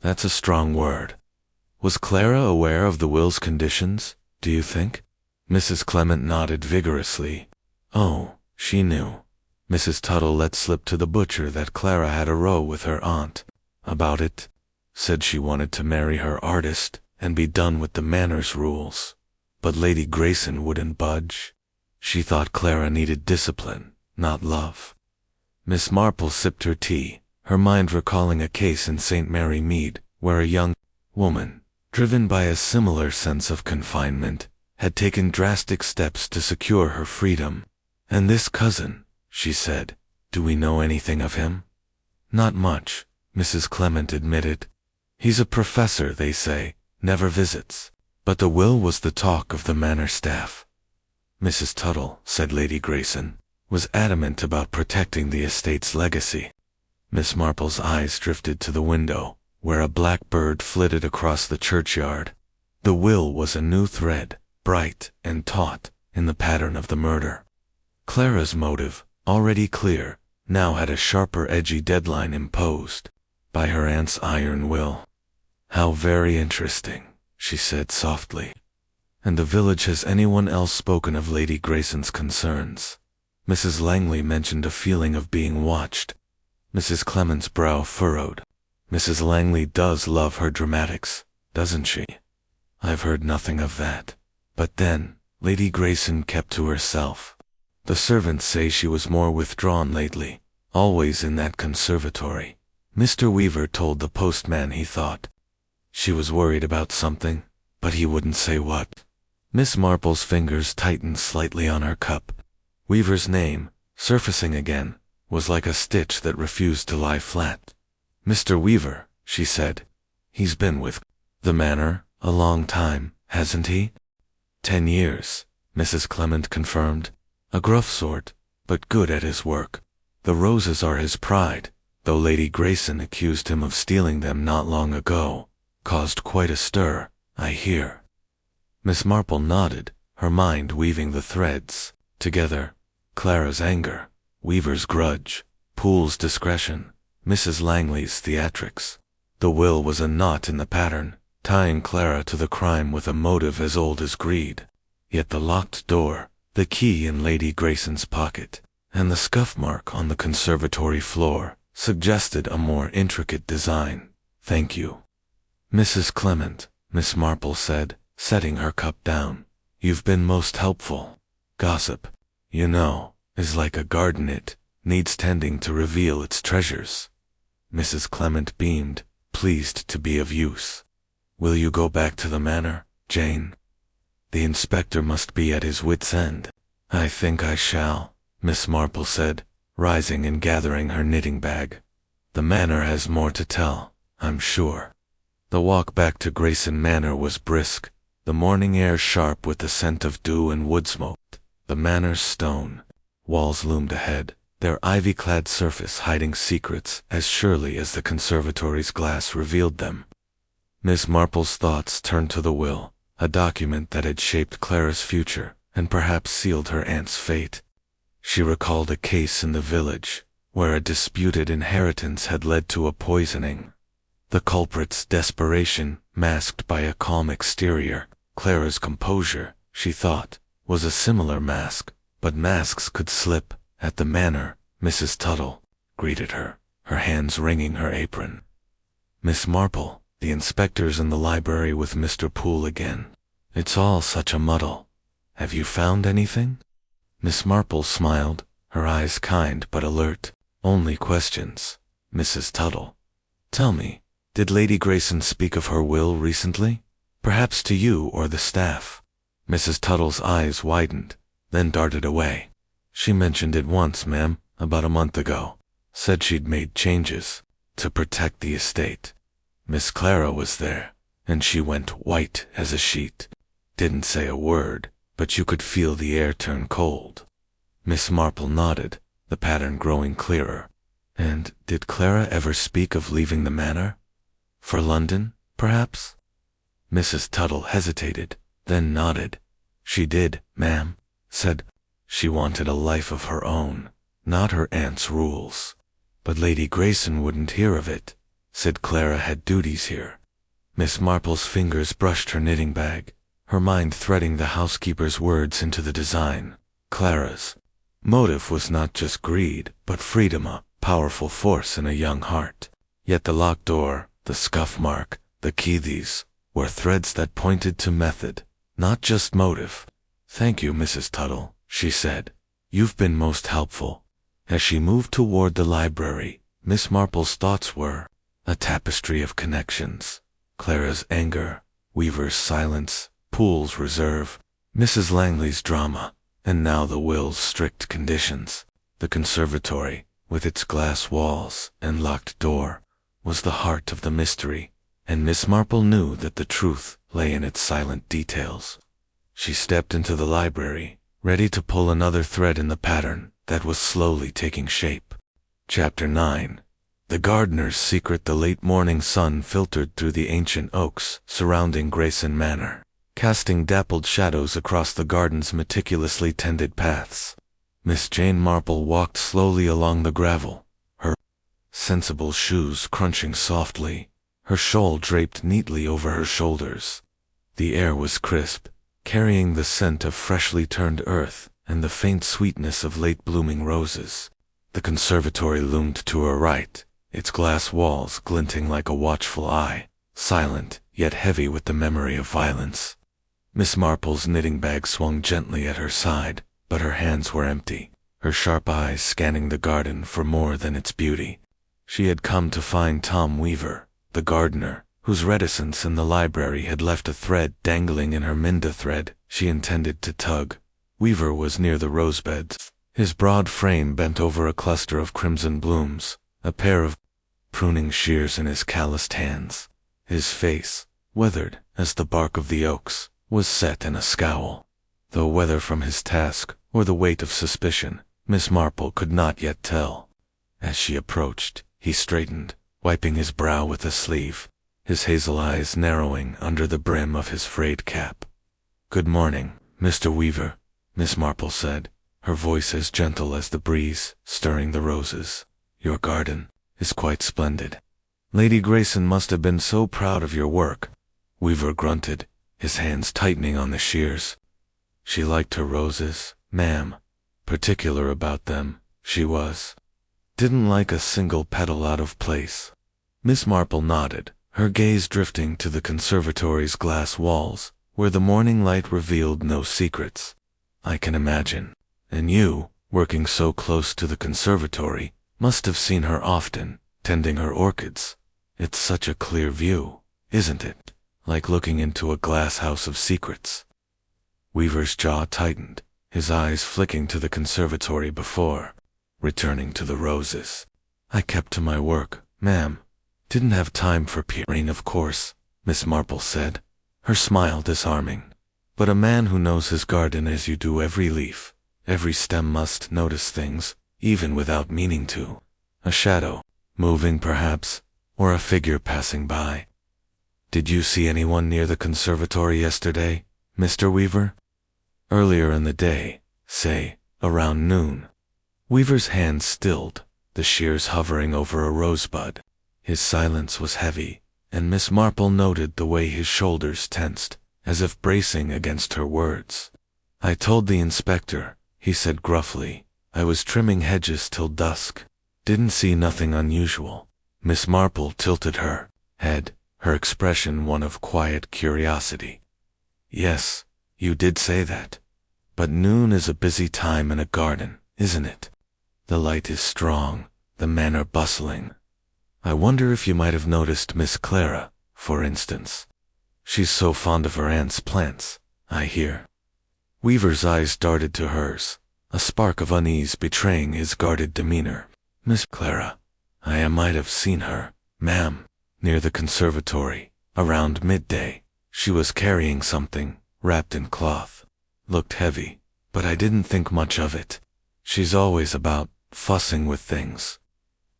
That's a strong word. Was Clara aware of the will's conditions, do you think? Mrs. Clement nodded vigorously. Oh, she knew. Mrs. Tuttle let slip to the butcher that Clara had a row with her aunt about it. Said she wanted to marry her artist and be done with the manners rules. But Lady Grayson wouldn't budge. She thought Clara needed discipline, not love. Miss Marple sipped her tea, her mind recalling a case in St. Mary Mead, where a young woman, driven by a similar sense of confinement, had taken drastic steps to secure her freedom. And this cousin, she said, do we know anything of him? Not much, Mrs. Clement admitted. He's a professor, they say, never visits. But the will was the talk of the manor staff. Mrs. Tuttle, said Lady Grayson, was adamant about protecting the estate's legacy. Miss Marple's eyes drifted to the window, where a black bird flitted across the churchyard. The will was a new thread, bright and taut, in the pattern of the murder. Clara's motive, already clear, now had a sharper edgy deadline imposed by her aunt's iron will. How very interesting, she said softly. And the village, has anyone else spoken of Lady Grayson's concerns? Mrs. Langley mentioned a feeling of being watched. Mrs. Clement's brow furrowed. Mrs. Langley does love her dramatics, doesn't she? I've heard nothing of that. But then, Lady Grayson kept to herself. The servants say she was more withdrawn lately, always in that conservatory. Mr. Weaver told the postman he thought she was worried about something, but he wouldn't say what. Miss Marple's fingers tightened slightly on her cup. Weaver's name, surfacing again, was like a stitch that refused to lie flat. Mr. Weaver, she said. He's been with the manor a long time, hasn't he? 10 years, Mrs. Clement confirmed. A gruff sort, but good at his work. The roses are his pride, though Lady Grayson accused him of stealing them not long ago. Caused quite a stir, I hear. Miss Marple nodded, her mind weaving the threads together. Clara's anger, Weaver's grudge, Poole's discretion, Mrs. Langley's theatrics. The will was a knot in the pattern, tying Clara to the crime with a motive as old as greed. Yet the locked door, the key in Lady Grayson's pocket, and the scuff mark on the conservatory floor suggested a more intricate design. Thank you, Mrs. Clement, Miss Marple said, setting her cup down. You've been most helpful. Gossip, you know, is like a garden, it needs tending to reveal its treasures. Mrs. Clement beamed, pleased to be of use. Will you go back to the manor, Jane? The inspector must be at his wit's end. I think I shall, Miss Marple said, rising and gathering her knitting bag. The manor has more to tell, I'm sure. The walk back to Grayson Manor was brisk, the morning air sharp with the scent of dew and wood smoke. The manor's stone walls loomed ahead, their ivy-clad surface hiding secrets as surely as the conservatory's glass revealed them. Miss Marple's thoughts turned to the will, a document that had shaped Clara's future and perhaps sealed her aunt's fate. She recalled a case in the village, where a disputed inheritance had led to a poisoning. The culprit's desperation, masked by a calm exterior. Clara's composure, she thought, was a similar mask, but masks could slip. At the manor, Mrs. Tuttle greeted her her hands wringing her apron. "Miss Marple, the inspector's in the library with Mr. Poole again. It's all such a muddle. Have you found anything?" Miss Marple smiled, her eyes kind but alert. "Only questions, Mrs. Tuttle. Tell me, did Lady Grayson speak of her will recently? Perhaps to you or the staff?" Mrs. Tuttle's eyes widened, then darted away. "She mentioned it once, ma'am, about a month ago. Said she'd made changes to protect the estate. Miss Clara was there, and she went white as a sheet. Didn't say a word, but you could feel the air turn cold." Miss Marple nodded, the pattern growing clearer. "And did Clara ever speak of leaving the manor? For London, perhaps?" Mrs. Tuttle hesitated, then nodded. "She did, ma'am. Said she wanted a life of her own, not her aunt's rules. But Lady Grayson wouldn't hear of it. Said Clara had duties here." Miss Marple's fingers brushed her knitting bag, her mind threading the housekeeper's words into the design. Clara's motive was not just greed, but freedom, a powerful force in a young heart. Yet the locked door, the scuff mark, the key, these were threads that pointed to method, not just motive. "Thank you, Mrs. Tuttle," she said. "You've been most helpful." As she moved toward the library, Miss Marple's thoughts were a tapestry of connections. Clara's anger, Weaver's silence, Poole's reserve, Mrs. Langley's drama, and now the will's strict conditions. The conservatory, with its glass walls and locked door, was the heart of the mystery, and Miss Marple knew that the truth lay in its silent details. She stepped into the library, ready to pull another thread in the pattern that was slowly taking shape. Chapter 9. The gardener's secret. The late morning sun filtered through the ancient oaks surrounding Grayson Manor, casting dappled shadows across the garden's meticulously tended paths. Miss Jane Marple walked slowly along the gravel, her sensible shoes crunching softly, her shawl draped neatly over her shoulders. The air was crisp, carrying the scent of freshly turned earth and the faint sweetness of late-blooming roses. The conservatory loomed to her right, its glass walls glinting like a watchful eye, silent yet heavy with the memory of violence. Miss Marple's knitting bag swung gently at her side, but her hands were empty, her sharp eyes scanning the garden for more than its beauty. She had come to find Tom Weaver, the gardener, whose reticence in the library had left a thread dangling in her Minda thread she intended to tug. Weaver was near the rosebeds, his broad frame bent over a cluster of crimson blooms, a pair of pruning shears in his calloused hands. His face, weathered as the bark of the oaks, was set in a scowl. Though whether from his task or the weight of suspicion, Miss Marple could not yet tell. As she approached, he straightened, wiping his brow with a sleeve, his hazel eyes narrowing under the brim of his frayed cap. "Good morning, Mr. Weaver," Miss Marple said, her voice as gentle as the breeze stirring the roses. "Your garden is quite splendid. Lady Grayson must have been so proud of your work." Weaver grunted, his hands tightening on the shears. "She liked her roses, ma'am. Particular about them, she was. Didn't like a single petal out of place." Miss Marple nodded, her gaze drifting to the conservatory's glass walls, where the morning light revealed no secrets. "I can imagine. And you, working so close to the conservatory, must have seen her often, tending her orchids. It's such a clear view, isn't it? Like looking into a glass house of secrets." Weaver's jaw tightened, his eyes flicking to the conservatory before returning to the roses. "I kept to my work, ma'am. Didn't have time for peering, of course," Miss Marple said, her smile disarming. "But a man who knows his garden as you do every leaf, every stem must notice things, even without meaning to. A shadow, moving perhaps, or a figure passing by. Did you see anyone near the conservatory yesterday, Mr. Weaver? Earlier in the day, say, around noon." Weaver's hand stilled, the shears hovering over a rosebud. His silence was heavy, and Miss Marple noted the way his shoulders tensed, as if bracing against her words. "I told the inspector," he said gruffly. "I was trimming hedges till dusk. Didn't see nothing unusual. Miss Marple tilted her head, her expression one of quiet curiosity. Yes, you did say that. But noon is a busy time in a garden, isn't it? The light is strong, the manor bustling. I wonder if you might have noticed Miss Clara, for instance. She's so fond of her aunt's plants, I hear. Weaver's eyes darted to hers, a spark of unease betraying his guarded demeanor. Miss Clara, I might have seen her, ma'am, near the conservatory, around midday. She was carrying something, wrapped in cloth. Looked heavy, but I didn't think much of it. She's always about, fussing with things.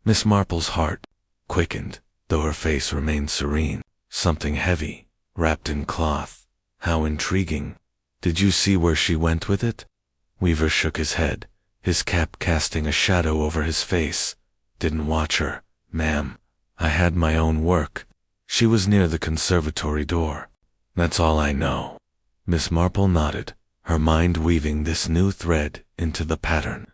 Miss Marple's heart quickened, though her face remained serene. Something heavy, wrapped in cloth. How intriguing. Did you see where she went with it? Weaver shook his head, his cap casting a shadow over his face. Didn't watch her, ma'am. I had my own work. She was near the conservatory door. That's all I know. Miss Marple nodded, her mind weaving this new thread into the pattern.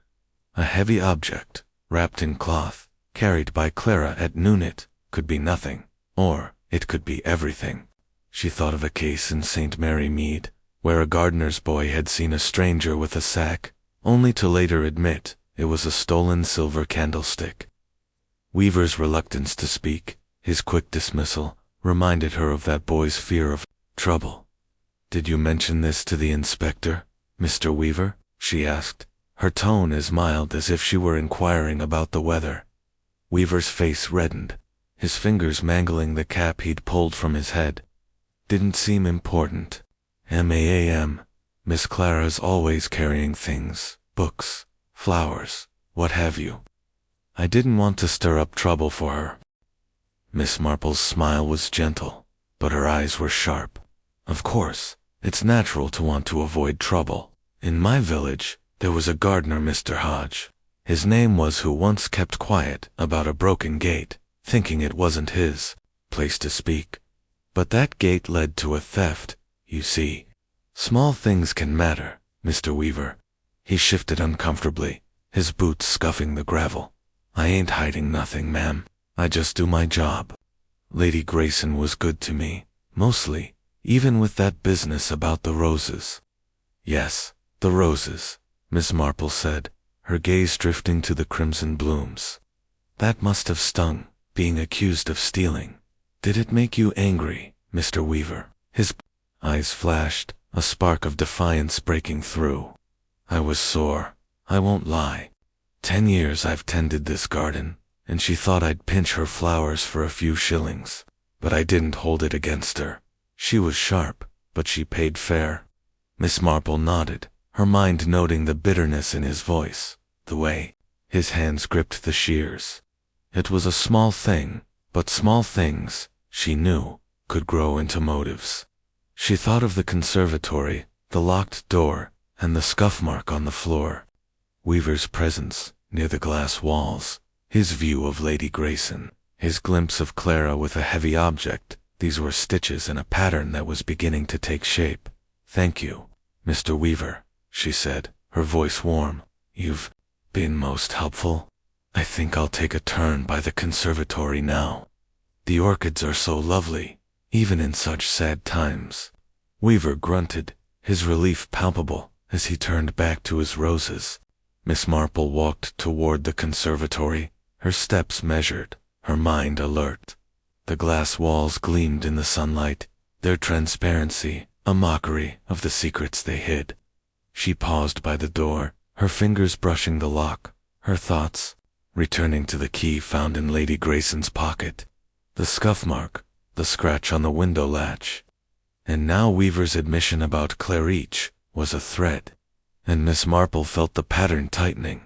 A heavy object, wrapped in cloth, carried by Clara at whodunit, could be nothing, or it could be everything. She thought of a case in St. Mary Mead, where a gardener's boy had seen a stranger with a sack, only to later admit it was a stolen silver candlestick. Weaver's reluctance to speak, his quick dismissal, reminded her of that boy's fear of trouble. Did you mention this to the inspector, Mr. Weaver? She asked, her tone as mild as if she were inquiring about the weather. Weaver's face reddened, his fingers mangling the cap he'd pulled from his head. Didn't seem important. M.A.A.M. Miss Clara's always carrying things, books, flowers, what have you. I didn't want to stir up trouble for her. Miss Marple's smile was gentle, but her eyes were sharp. Of course, it's natural to want to avoid trouble. In my village, there was a gardener, Mr. Hodge. His name was, who once kept quiet about a broken gate, thinking it wasn't his place to speak. But that gate led to a theft, you see. Small things can matter, Mr. Weaver. He shifted uncomfortably, his boots scuffing the gravel. I ain't hiding nothing, ma'am. I just do my job. Lady Grayson was good to me, mostly, even with that business about the roses. Yes, the roses, Miss Marple said, her gaze drifting to the crimson blooms. That must have stung, being accused of stealing. Did it make you angry, Mr. Weaver? His eyes flashed, a spark of defiance breaking through. I was sore, I won't lie. 10 years I've tended this garden, and she thought I'd pinch her flowers for a few shillings. But I didn't hold it against her. She was sharp, but she paid fair. Miss Marple nodded, her mind noting the bitterness in his voice, the way his hands gripped the shears. It was a small thing, but small things, she knew, could grow into motives. She thought of the conservatory, the locked door, and the scuff mark on the floor. Weaver's presence, near the glass walls, his view of Lady Grayson, his glimpse of Clara with a heavy object. These were stitches in a pattern that was beginning to take shape. Thank you, Mr. Weaver, she said, her voice warm. You've been most helpful. I think I'll take a turn by the conservatory now. The orchids are so lovely, even in such sad times. Weaver grunted, his relief palpable, as he turned back to his roses. Miss Marple walked toward the conservatory, her steps measured, her mind alert. The glass walls gleamed in the sunlight, their transparency a mockery of the secrets they hid. She paused by the door, her fingers brushing the lock, her thoughts returning to the key found in Lady Grayson's pocket, the scuff mark, the scratch on the window latch. And now Weaver's admission about Clarice was a thread, and Miss Marple felt the pattern tightening.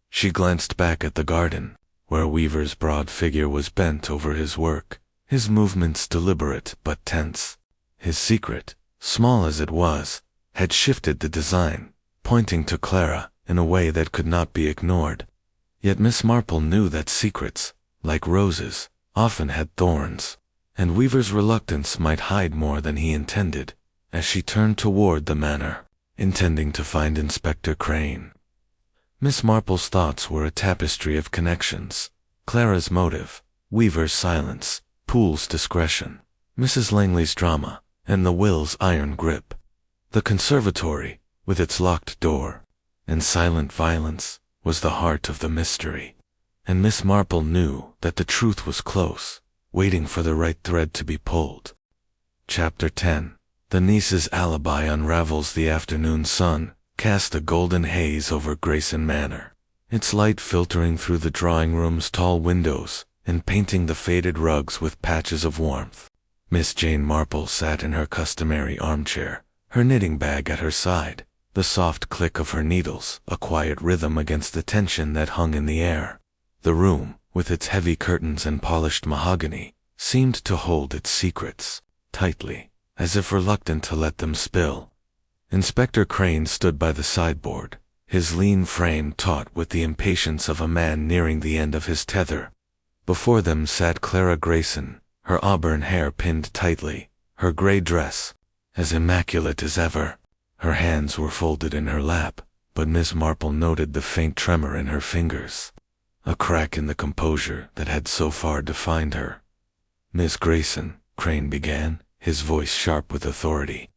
She glanced back at the garden, where Weaver's broad figure was bent over his work, his movements deliberate but tense. His secret, small as it was, had shifted the design, pointing to Clara in a way that could not be ignored. Yet Miss Marple knew that secrets, like roses, often had thorns, and Weaver's reluctance might hide more than he intended, as she turned toward the manor, intending to find Inspector Crane. Miss Marple's thoughts were a tapestry of connections. Clara's motive, Weaver's silence, Poole's discretion, Mrs. Langley's drama, and the will's iron grip. The conservatory, with its locked door and silent violence, was the heart of the mystery. And Miss Marple knew that the truth was close, waiting for the right thread to be pulled. Chapter 10. The niece's alibi unravels. The afternoon sun cast a golden haze over Grayson Manor, its light filtering through the drawing room's tall windows and painting the faded rugs with patches of warmth. Miss Jane Marple sat in her customary armchair, her knitting bag at her side, the soft click of her needles a quiet rhythm against the tension that hung in the air. The room, with its heavy curtains and polished mahogany, seemed to hold its secrets tightly, as if reluctant to let them spill. Inspector Crane stood by the sideboard, his lean frame taut with the impatience of a man nearing the end of his tether. Before them sat Clara Grayson, her auburn hair pinned tightly, her gray dress as immaculate as ever. Her hands were folded in her lap, but Miss Marple noted the faint tremor in her fingers, a crack in the composure that had so far defined her. "Miss Grayson," Crane began, his voice sharp with authority,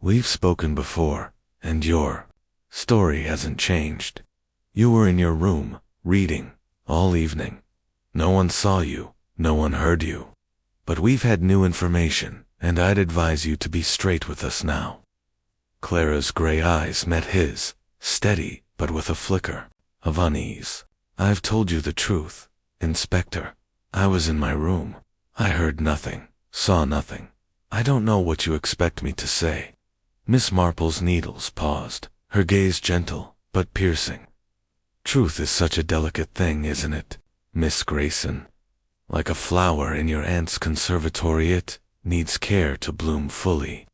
"we've spoken before, and your story hasn't changed. You were in your room, reading, all evening. No one saw you, no one heard you. But we've had new information, and I'd advise you to be straight with us now." Clara's gray eyes met his, steady, but with a flicker of unease. "I've told you the truth, Inspector. I was in my room. I heard nothing, saw nothing. I don't know what you expect me to say." Miss Marple's needles paused, her gaze gentle, but piercing. "Truth is such a delicate thing, isn't it, Miss Grayson? Like a flower in your aunt's conservatory, it needs care to bloom fully.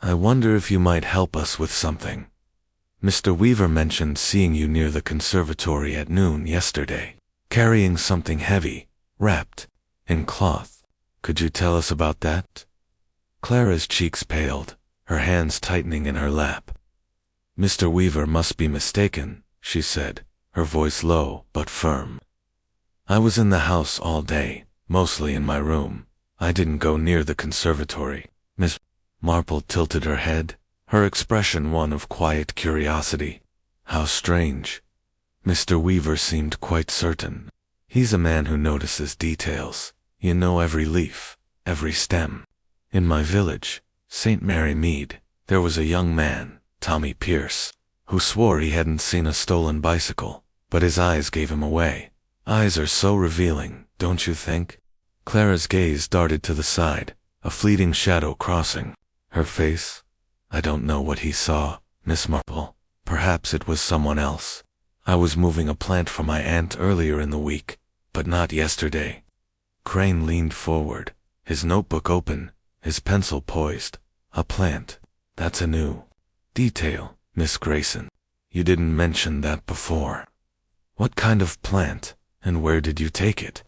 I wonder if you might help us with something. Mr. Weaver mentioned seeing you near the conservatory at noon yesterday, carrying something heavy, wrapped in cloth. Could you tell us about that?" Clara's cheeks paled, her hands tightening in her lap. "Mr. Weaver must be mistaken," she said, her voice low but firm. "I was in the house all day, mostly in my room. I didn't go near the conservatory." Miss Marple tilted her head, her expression one of quiet curiosity. "How strange." Mr. Weaver seemed quite certain. "He's a man who notices details. You know, every leaf, every stem. In my village, St. Mary Mead, there was a young man, Tommy Pierce, who swore he hadn't seen a stolen bicycle, but his eyes gave him away. Eyes are so revealing, don't you think?" Clara's gaze darted to the side, a fleeting shadow crossing her face. "I don't know what he saw, Miss Marple. Perhaps it was someone else. I was moving a plant for my aunt earlier in the week, but not yesterday." Crane leaned forward, his notebook open, his pencil poised. "A plant. That's a new detail, Miss Grayson. You didn't mention that before. What kind of plant, and where did you take it?"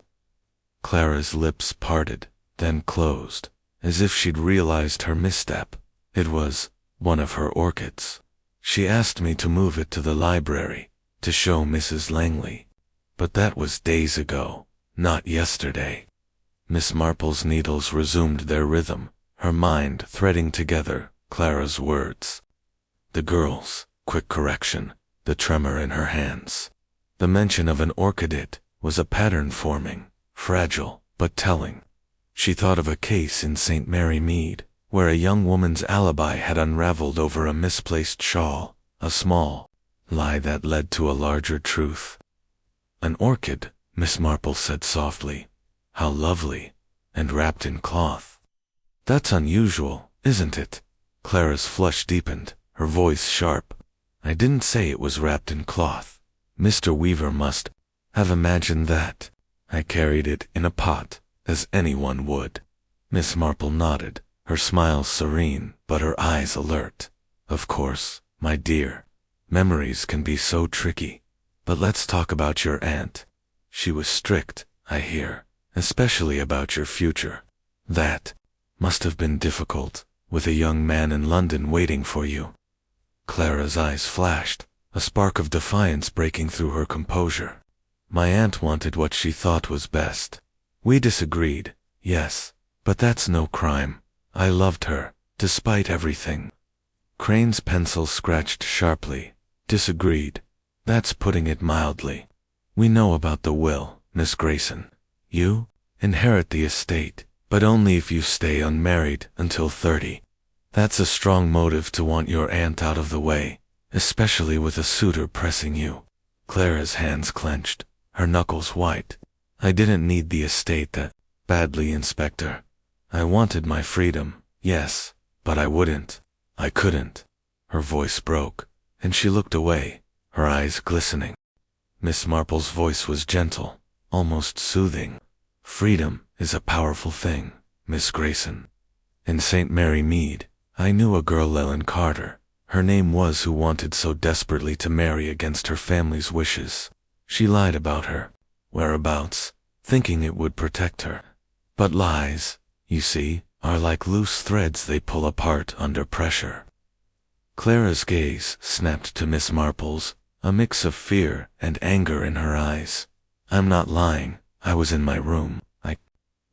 Clara's lips parted, then closed, as if she'd realized her misstep. "It was one of her orchids. She asked me to move it to the library, to show Mrs. Langley. But that was days ago, not yesterday." Miss Marple's needles resumed their rhythm, her mind threading together Clara's words. The girl's quick correction, the tremor in her hands. The mention of an orchid was a pattern forming, fragile, but telling. She thought of a case in St. Mary Mead, where a young woman's alibi had unraveled over a misplaced shawl, a small lie that led to a larger truth. "An orchid," Miss Marple said softly. "How lovely, and wrapped in cloth. That's unusual, isn't it?" Clara's flush deepened, her voice sharp. "I didn't say it was wrapped in cloth. Mr. Weaver must have imagined that. I carried it in a pot, as anyone would." Miss Marple nodded, her smile serene, but her eyes alert. "Of course, my dear. Memories can be so tricky. But let's talk about your aunt. She was strict, I hear, especially about your future. That must have been difficult, with a young man in London waiting for you." Clara's eyes flashed, a spark of defiance breaking through her composure. My aunt wanted what she thought was best. We disagreed, yes, but that's no crime. I loved her, despite everything. Crane's pencil scratched sharply. Disagreed. That's putting it mildly. We know about the will, Miss Grayson. You inherit the estate, but only if you stay unmarried until 30. That's a strong motive to want your aunt out of the way, especially with a suitor pressing you. Clara's hands clenched, her knuckles white. I didn't need the estate that badly, Inspector. I wanted my freedom, yes, but I wouldn't. I couldn't. Her voice broke, and she looked away, her eyes glistening. Miss Marple's voice was gentle, almost soothing. Freedom is a powerful thing, Miss Grayson. In St. Mary Mead, I knew a girl, Ellen Carter. Her name was, who wanted so desperately to marry against her family's wishes. She lied about her whereabouts, thinking it would protect her. But lies, you see, are like loose threads, they pull apart under pressure. Clara's gaze snapped to Miss Marple's, a mix of fear and anger in her eyes. I'm not lying, I was in my room. I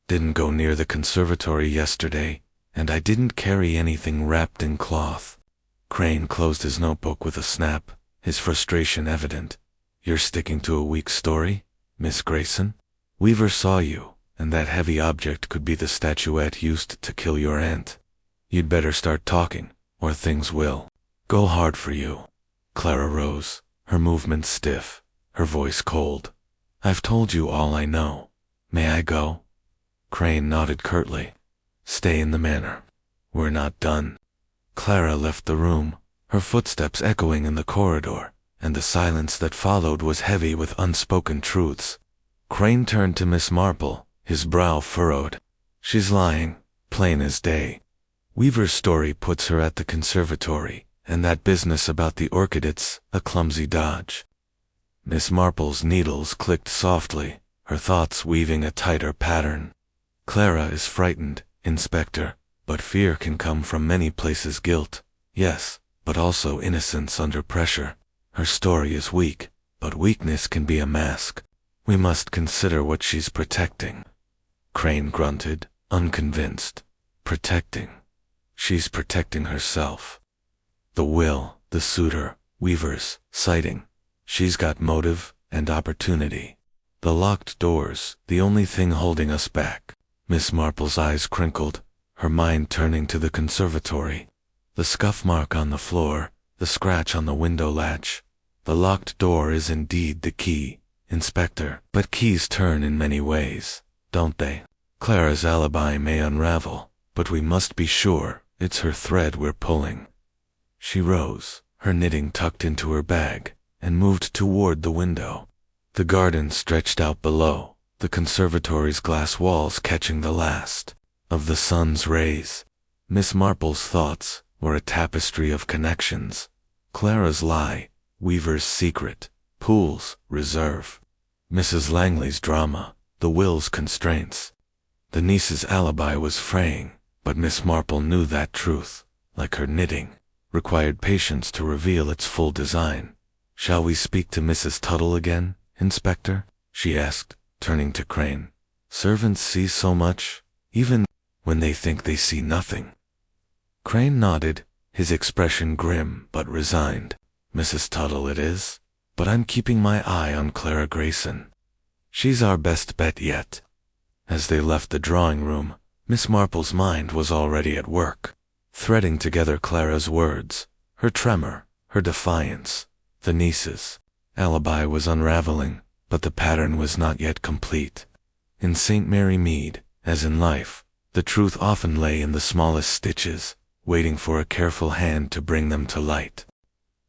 didn't go near the conservatory yesterday, and I didn't carry anything wrapped in cloth. Crane closed his notebook with a snap, his frustration evident. You're sticking to a weak story, Miss Grayson? Weaver saw you, and that heavy object could be the statuette used to kill your aunt. You'd better start talking, or things will go hard for you. Clara rose, her movements stiff, her voice cold. I've told you all I know. May I go? Crane nodded curtly. Stay in the manor. We're not done. Clara left the room, her footsteps echoing in the corridor, and the silence that followed was heavy with unspoken truths. Crane turned to Miss Marple, his brow furrowed. She's lying, plain as day. Weaver's story puts her at the conservatory, and that business about the orchid, it's a clumsy dodge. Miss Marple's needles clicked softly, her thoughts weaving a tighter pattern. Clara is frightened, Inspector, but fear can come from many places. Guilt, yes, but also innocence under pressure. Her story is weak, but weakness can be a mask. We must consider what she's protecting. Crane grunted, unconvinced. Protecting. She's protecting herself. The will, the suitor, Weaver's sighting. She's got motive and opportunity. The locked doors, the only thing holding us back. Miss Marple's eyes crinkled, her mind turning to the conservatory. The scuff mark on the floor, the scratch on the window latch. The locked door is indeed the key, Inspector, but keys turn in many ways, don't they? Clara's alibi may unravel, but we must be sure it's her thread we're pulling. She rose, her knitting tucked into her bag, and moved toward the window. The garden stretched out below, the conservatory's glass walls catching the last of the sun's rays. Miss Marple's thoughts were a tapestry of connections. Clara's lie, Weaver's secret, Poole's reserve. Mrs. Langley's drama, the will's constraints. The niece's alibi was fraying, but Miss Marple knew that truth, like her knitting, required patience to reveal its full design. Shall we speak to Mrs. Tuttle again, Inspector? She asked, turning to Crane. Servants see so much, even when they think they see nothing. Crane nodded, his expression grim but resigned. Mrs. Tuttle it is, but I'm keeping my eye on Clara Grayson. She's our best bet yet. As they left the drawing room, Miss Marple's mind was already at work, threading together Clara's words, her tremor, her defiance. The niece's alibi was unraveling, but the pattern was not yet complete. In St. Mary Mead, as in life, the truth often lay in the smallest stitches, waiting for a careful hand to bring them to light.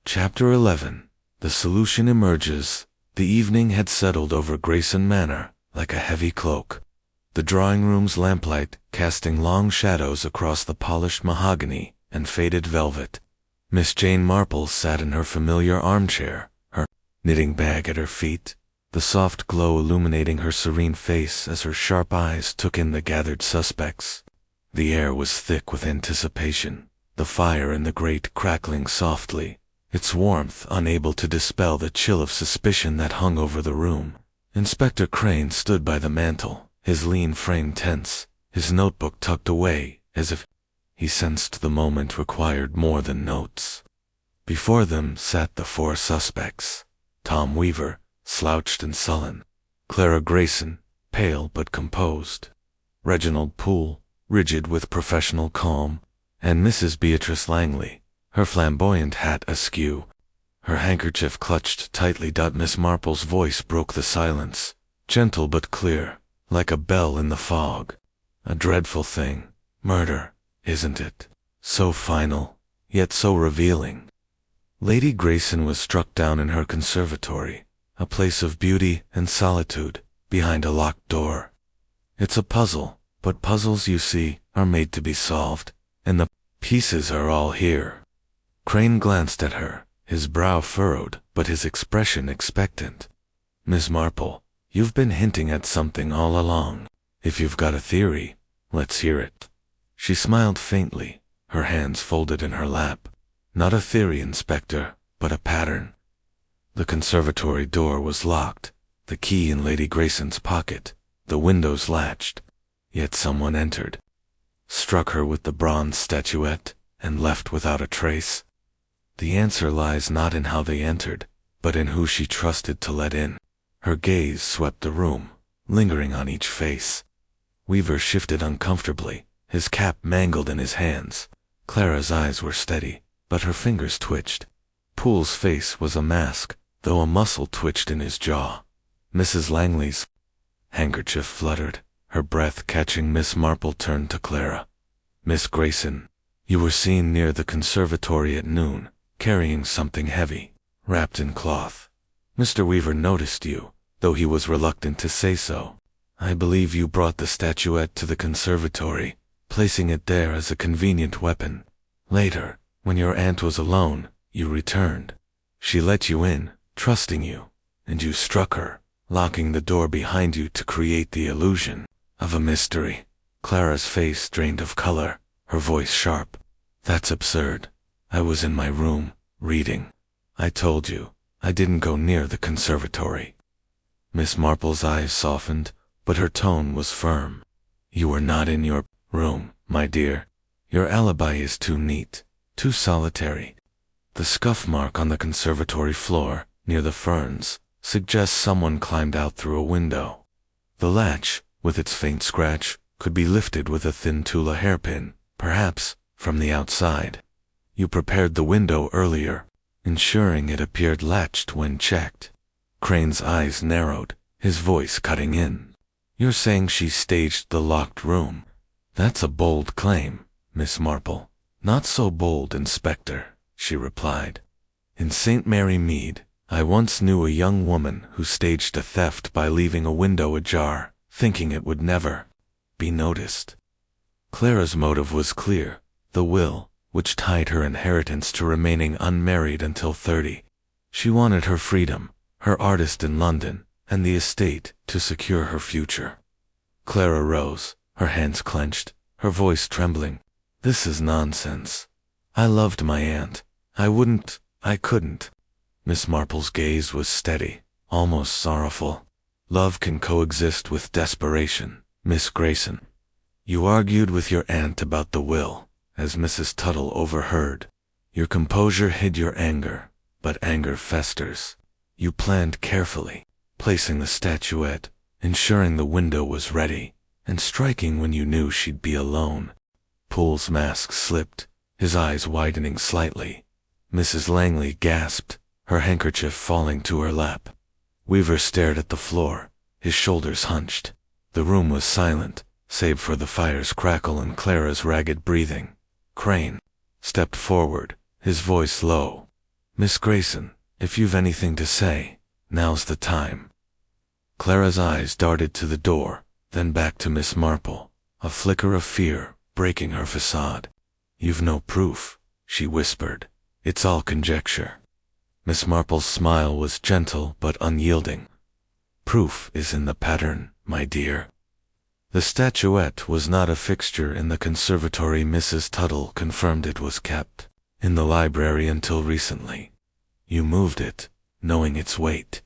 Chapter 11. The solution emerges. The evening had settled over Grayson Manor like a heavy cloak, the drawing-room's lamplight casting long shadows across the polished mahogany and faded velvet. Miss Jane Marple sat in her familiar armchair, her knitting bag at her feet, the soft glow illuminating her serene face as her sharp eyes took in the gathered suspects. The air was thick with anticipation, the fire in the grate crackling softly, its warmth unable to dispel the chill of suspicion that hung over the room. Inspector Crane stood by the mantel, his lean frame tense, his notebook tucked away, as if he sensed the moment required more than notes. Before them sat the four suspects: Tom Weaver, slouched and sullen; Clara Grayson, pale but composed; Reginald Poole, rigid with professional calm; and Mrs. Beatrice Langley, her flamboyant hat askew, her handkerchief clutched tightly. Miss Marple's voice broke the silence, gentle but clear, like a bell in the fog. A dreadful thing, murder, isn't it? So final, yet so revealing. Lady Grayson was struck down in her conservatory, a place of beauty and solitude, behind a locked door. It's a puzzle, but puzzles, you see, are made to be solved, and the pieces are all here. Crane glanced at her, his brow furrowed, but his expression expectant. Miss Marple, you've been hinting at something all along. If you've got a theory, let's hear it. She smiled faintly, her hands folded in her lap. Not a theory, Inspector, but a pattern. The conservatory door was locked, the key in Lady Grayson's pocket, the windows latched, yet someone entered, struck her with the bronze statuette, and left without a trace. The answer lies not in how they entered, but in who she trusted to let in. Her gaze swept the room, lingering on each face. Weaver shifted uncomfortably, his cap mangled in his hands. Clara's eyes were steady, but her fingers twitched. Poole's face was a mask, though a muscle twitched in his jaw. Mrs. Langley's handkerchief fluttered, her breath catching. Miss Marple turned to Clara. Miss Grayson, you were seen near the conservatory at noon, carrying something heavy, wrapped in cloth. Mr. Weaver noticed you, though he was reluctant to say so. I believe you brought the statuette to the conservatory, placing it there as a convenient weapon. Later, when your aunt was alone, you returned. She let you in, trusting you, and you struck her, locking the door behind you to create the illusion of a mystery. Clara's face drained of color, her voice sharp. That's absurd. I was in my room, reading. I told you, I didn't go near the conservatory. Miss Marple's eyes softened, but her tone was firm. You were not in your room, my dear. Your alibi is too neat, too solitary. The scuff mark on the conservatory floor, near the ferns, suggests someone climbed out through a window. The latch, with its faint scratch, could be lifted with a thin Tula hairpin, perhaps, from the outside. You prepared the window earlier, ensuring it appeared latched when checked. Crane's eyes narrowed, his voice cutting in. You're saying she staged the locked room? That's a bold claim, Miss Marple. Not so bold, Inspector, she replied. In St. Mary Mead, I once knew a young woman who staged a theft by leaving a window ajar, thinking it would never be noticed. Clara's motive was clear: the will, which tied her inheritance to remaining unmarried until 30. She wanted her freedom, her artist in London, and the estate to secure her future. Clara rose, her hands clenched, her voice trembling. This is nonsense. I loved my aunt. I couldn't. Miss Marple's gaze was steady, almost sorrowful. Love can coexist with desperation, Miss Grayson. You argued with your aunt about the will, as Mrs. Tuttle overheard. Your composure hid your anger, but anger festers. You planned carefully, placing the statuette, ensuring the window was ready, and striking when you knew she'd be alone. Poole's mask slipped, his eyes widening slightly. Mrs. Langley gasped, her handkerchief falling to her lap. Weaver stared at the floor, his shoulders hunched. The room was silent, save for the fire's crackle and Clara's ragged breathing. Crane stepped forward, his voice low. Miss Grayson, if you've anything to say, now's the time. Clara's eyes darted to the door, then back to Miss Marple, a flicker of fear breaking her facade. You've no proof, she whispered. It's all conjecture. Miss Marple's smile was gentle but unyielding. Proof is in the pattern, my dear. The statuette was not a fixture in the conservatory. Mrs. Tuttle confirmed it was kept in the library until recently. You moved it, knowing its weight.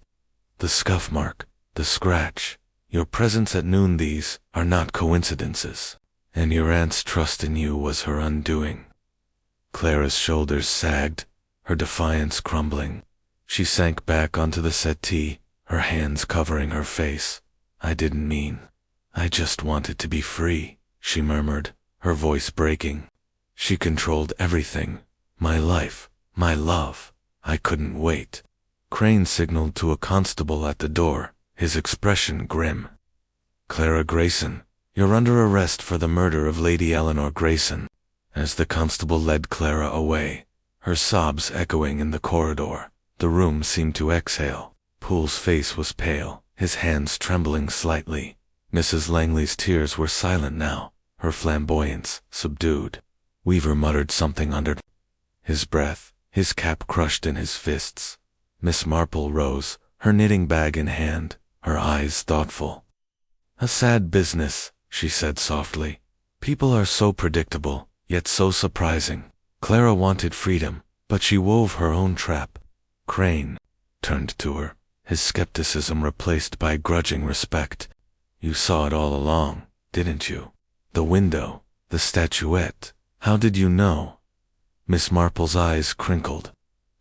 The scuff mark, the scratch, your presence at noon, these are not coincidences. And your aunt's trust in you was her undoing. Clara's shoulders sagged, her defiance crumbling. She sank back onto the settee, her hands covering her face. I didn't mean. I just wanted to be free, she murmured, her voice breaking. She controlled everything. My life, my love. I couldn't wait. Crane signaled to a constable at the door, his expression grim. Clara Grayson, you're under arrest for the murder of Lady Eleanor Grayson. As the constable led Clara away, her sobs echoing in the corridor, the room seemed to exhale. Poole's face was pale, his hands trembling slightly. Mrs. Langley's tears were silent now, her flamboyance subdued. Weaver muttered something under his breath, his cap crushed in his fists. Miss Marple rose, her knitting bag in hand, her eyes thoughtful. A sad business, she said softly. People are so predictable, yet so surprising. Clara wanted freedom, but she wove her own trap. Crane turned to her, his skepticism replaced by grudging respect. You saw it all along, didn't you? The window, the statuette. How did you know? Miss Marple's eyes crinkled.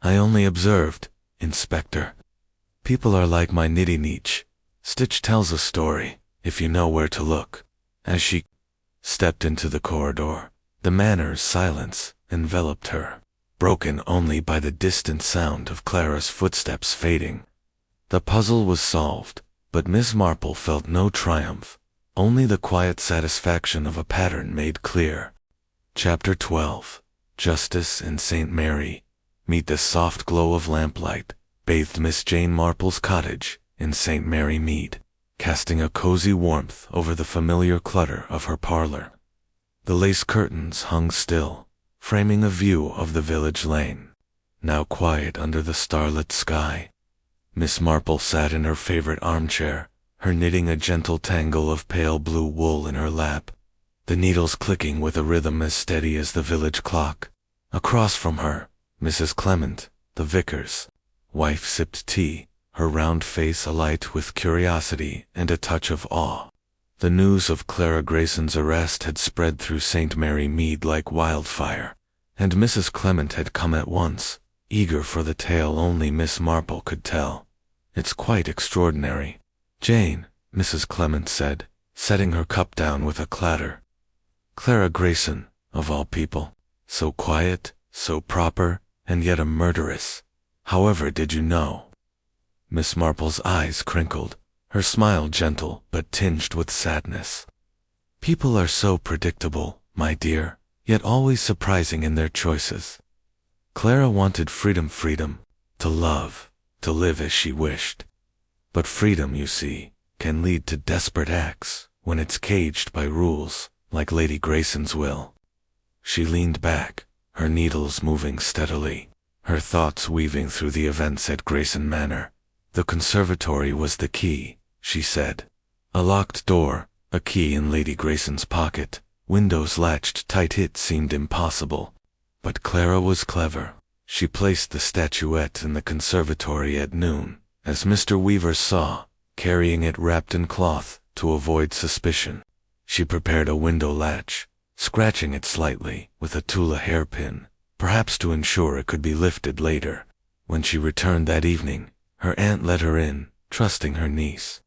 I only observed, Inspector. People are like my knitting niche. Stitch tells a story, if you know where to look. As she stepped into the corridor, the manor's silence enveloped her, broken only by the distant sound of Clara's footsteps fading. The puzzle was solved, but Miss Marple felt no triumph, only the quiet satisfaction of a pattern made clear. Chapter 12. Justice in St. Mary. Meet the soft glow of lamplight, bathed Miss Jane Marple's cottage in St. Mary Mead, casting a cozy warmth over the familiar clutter of her parlor. The lace curtains hung still, framing a view of the village lane, now quiet under the starlit sky. Miss Marple sat in her favorite armchair, her knitting a gentle tangle of pale blue wool in her lap, the needles clicking with a rhythm as steady as the village clock. Across from her, Mrs. Clement, the vicar's wife, sipped tea, her round face alight with curiosity and a touch of awe. The news of Clara Grayson's arrest had spread through St. Mary Mead like wildfire, and Mrs. Clement had come at once, eager for the tale only Miss Marple could tell. It's quite extraordinary, Jane, Mrs. Clement said, setting her cup down with a clatter. Clara Grayson, of all people, so quiet, so proper, and yet a murderess. However did you know? Miss Marple's eyes crinkled, her smile gentle but tinged with sadness. People are so predictable, my dear, yet always surprising in their choices. Clara wanted freedom, to love, to live as she wished. But freedom, you see, can lead to desperate acts when it's caged by rules, like Lady Grayson's will. She leaned back, her needles moving steadily, her thoughts weaving through the events at Grayson Manor. The conservatory was the key, she said. A locked door, a key in Lady Grayson's pocket, windows latched tight. It seemed impossible. But Clara was clever. She placed the statuette in the conservatory at noon, as Mr. Weaver saw, carrying it wrapped in cloth to avoid suspicion. She prepared a window latch, scratching it slightly with a Tula hairpin, perhaps to ensure it could be lifted later. When she returned that evening, her aunt let her in, trusting her niece.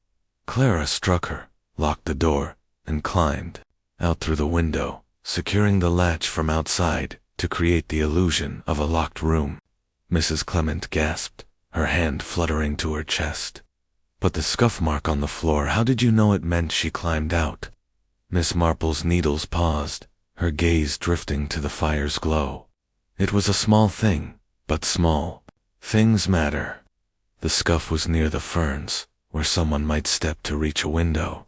Clara struck her, locked the door, and climbed out through the window, securing the latch from outside to create the illusion of a locked room. Mrs. Clement gasped, her hand fluttering to her chest. But the scuff mark on the floor, how did you know it meant she climbed out? Miss Marple's needles paused, her gaze drifting to the fire's glow. It was a small thing, but small things matter. The scuff was near the ferns, where someone might step to reach a window.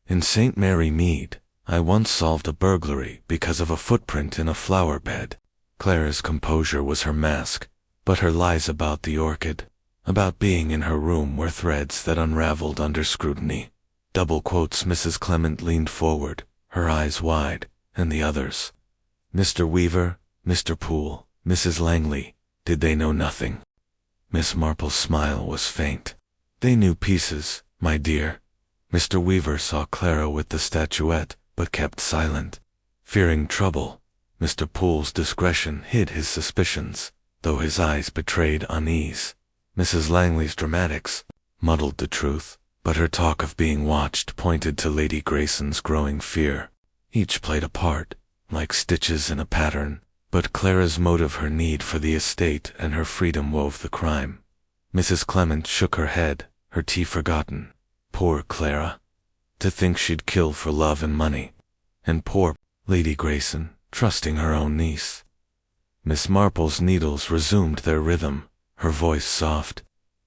In St. Mary Mead, I once solved a burglary because of a footprint in a flower bed. Clara's composure was her mask, but her lies about the orchid, about being in her room, were threads that unraveled under scrutiny. Double quotes. Mrs. Clement leaned forward, her eyes wide, and the others. Mr. Weaver, Mr. Poole, Mrs. Langley, did they know nothing? Miss Marple's smile was faint. They knew pieces, my dear. Mr. Weaver saw Clara with the statuette, but kept silent. Fearing trouble, Mr. Poole's discretion hid his suspicions, though his eyes betrayed unease. Mrs. Langley's dramatics muddled the truth, but her talk of being watched pointed to Lady Grayson's growing fear. Each played a part, like stitches in a pattern, but Clara's motive, her need for the estate, and her freedom wove the crime. Mrs. Clement shook her head, her tea forgotten. Poor Clara. To think she'd kill for love and money. And poor Lady Grayson, trusting her own niece. Miss Marple's needles resumed their rhythm, her voice soft.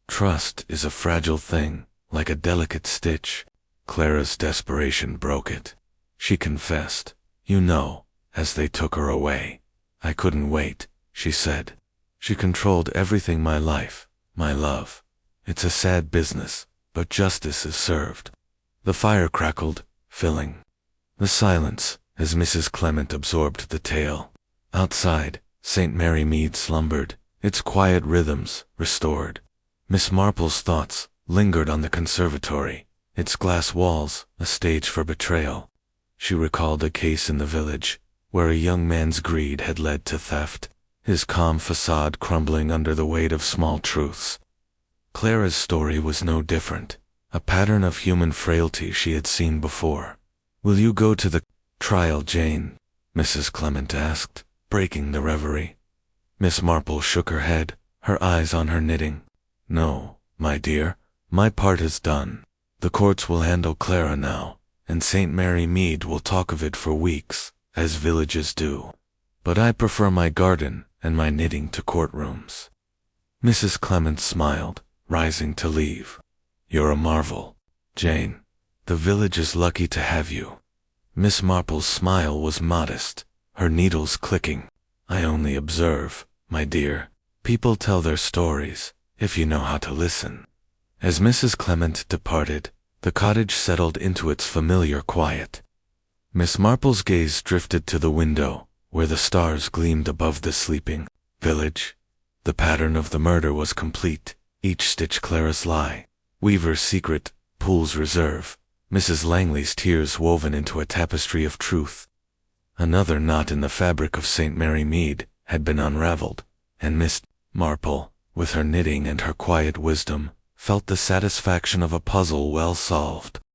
Trust is a fragile thing, like a delicate stitch. Clara's desperation broke it. She confessed, "You know, as they took her away. I couldn't wait," she said. "She controlled everything, my life, my love. It's a sad business, but justice is served." The fire crackled, filling the silence as Mrs. Clement absorbed the tale. Outside, St. Mary Mead slumbered, its quiet rhythms restored. Miss Marple's thoughts lingered on the conservatory, its glass walls a stage for betrayal. She recalled a case in the village, where a young man's greed had led to theft, his calm facade crumbling under the weight of small truths. Clara's story was no different, a pattern of human frailty she had seen before. "Will you go to the trial, Jane?" Mrs. Clement asked, breaking the reverie. Miss Marple shook her head, her eyes on her knitting. "No, my dear, my part is done. The courts will handle Clara now, and St. Mary Mead will talk of it for weeks, as villages do. But I prefer my garden and my knitting to courtrooms." Mrs. Clement smiled, rising to leave. "You're a marvel, Jane. The village is lucky to have you." Miss Marple's smile was modest, her needles clicking. "I only observe, my dear. People tell their stories, if you know how to listen." As Mrs. Clement departed, the cottage settled into its familiar quiet. Miss Marple's gaze drifted to the window, where the stars gleamed above the sleeping village. The pattern of the murder was complete, each stitch Clara's lie, Weaver's secret, Poole's reserve, Mrs. Langley's tears woven into a tapestry of truth. Another knot in the fabric of St. Mary Mead had been unraveled, and Miss Marple, with her knitting and her quiet wisdom, felt the satisfaction of a puzzle well solved.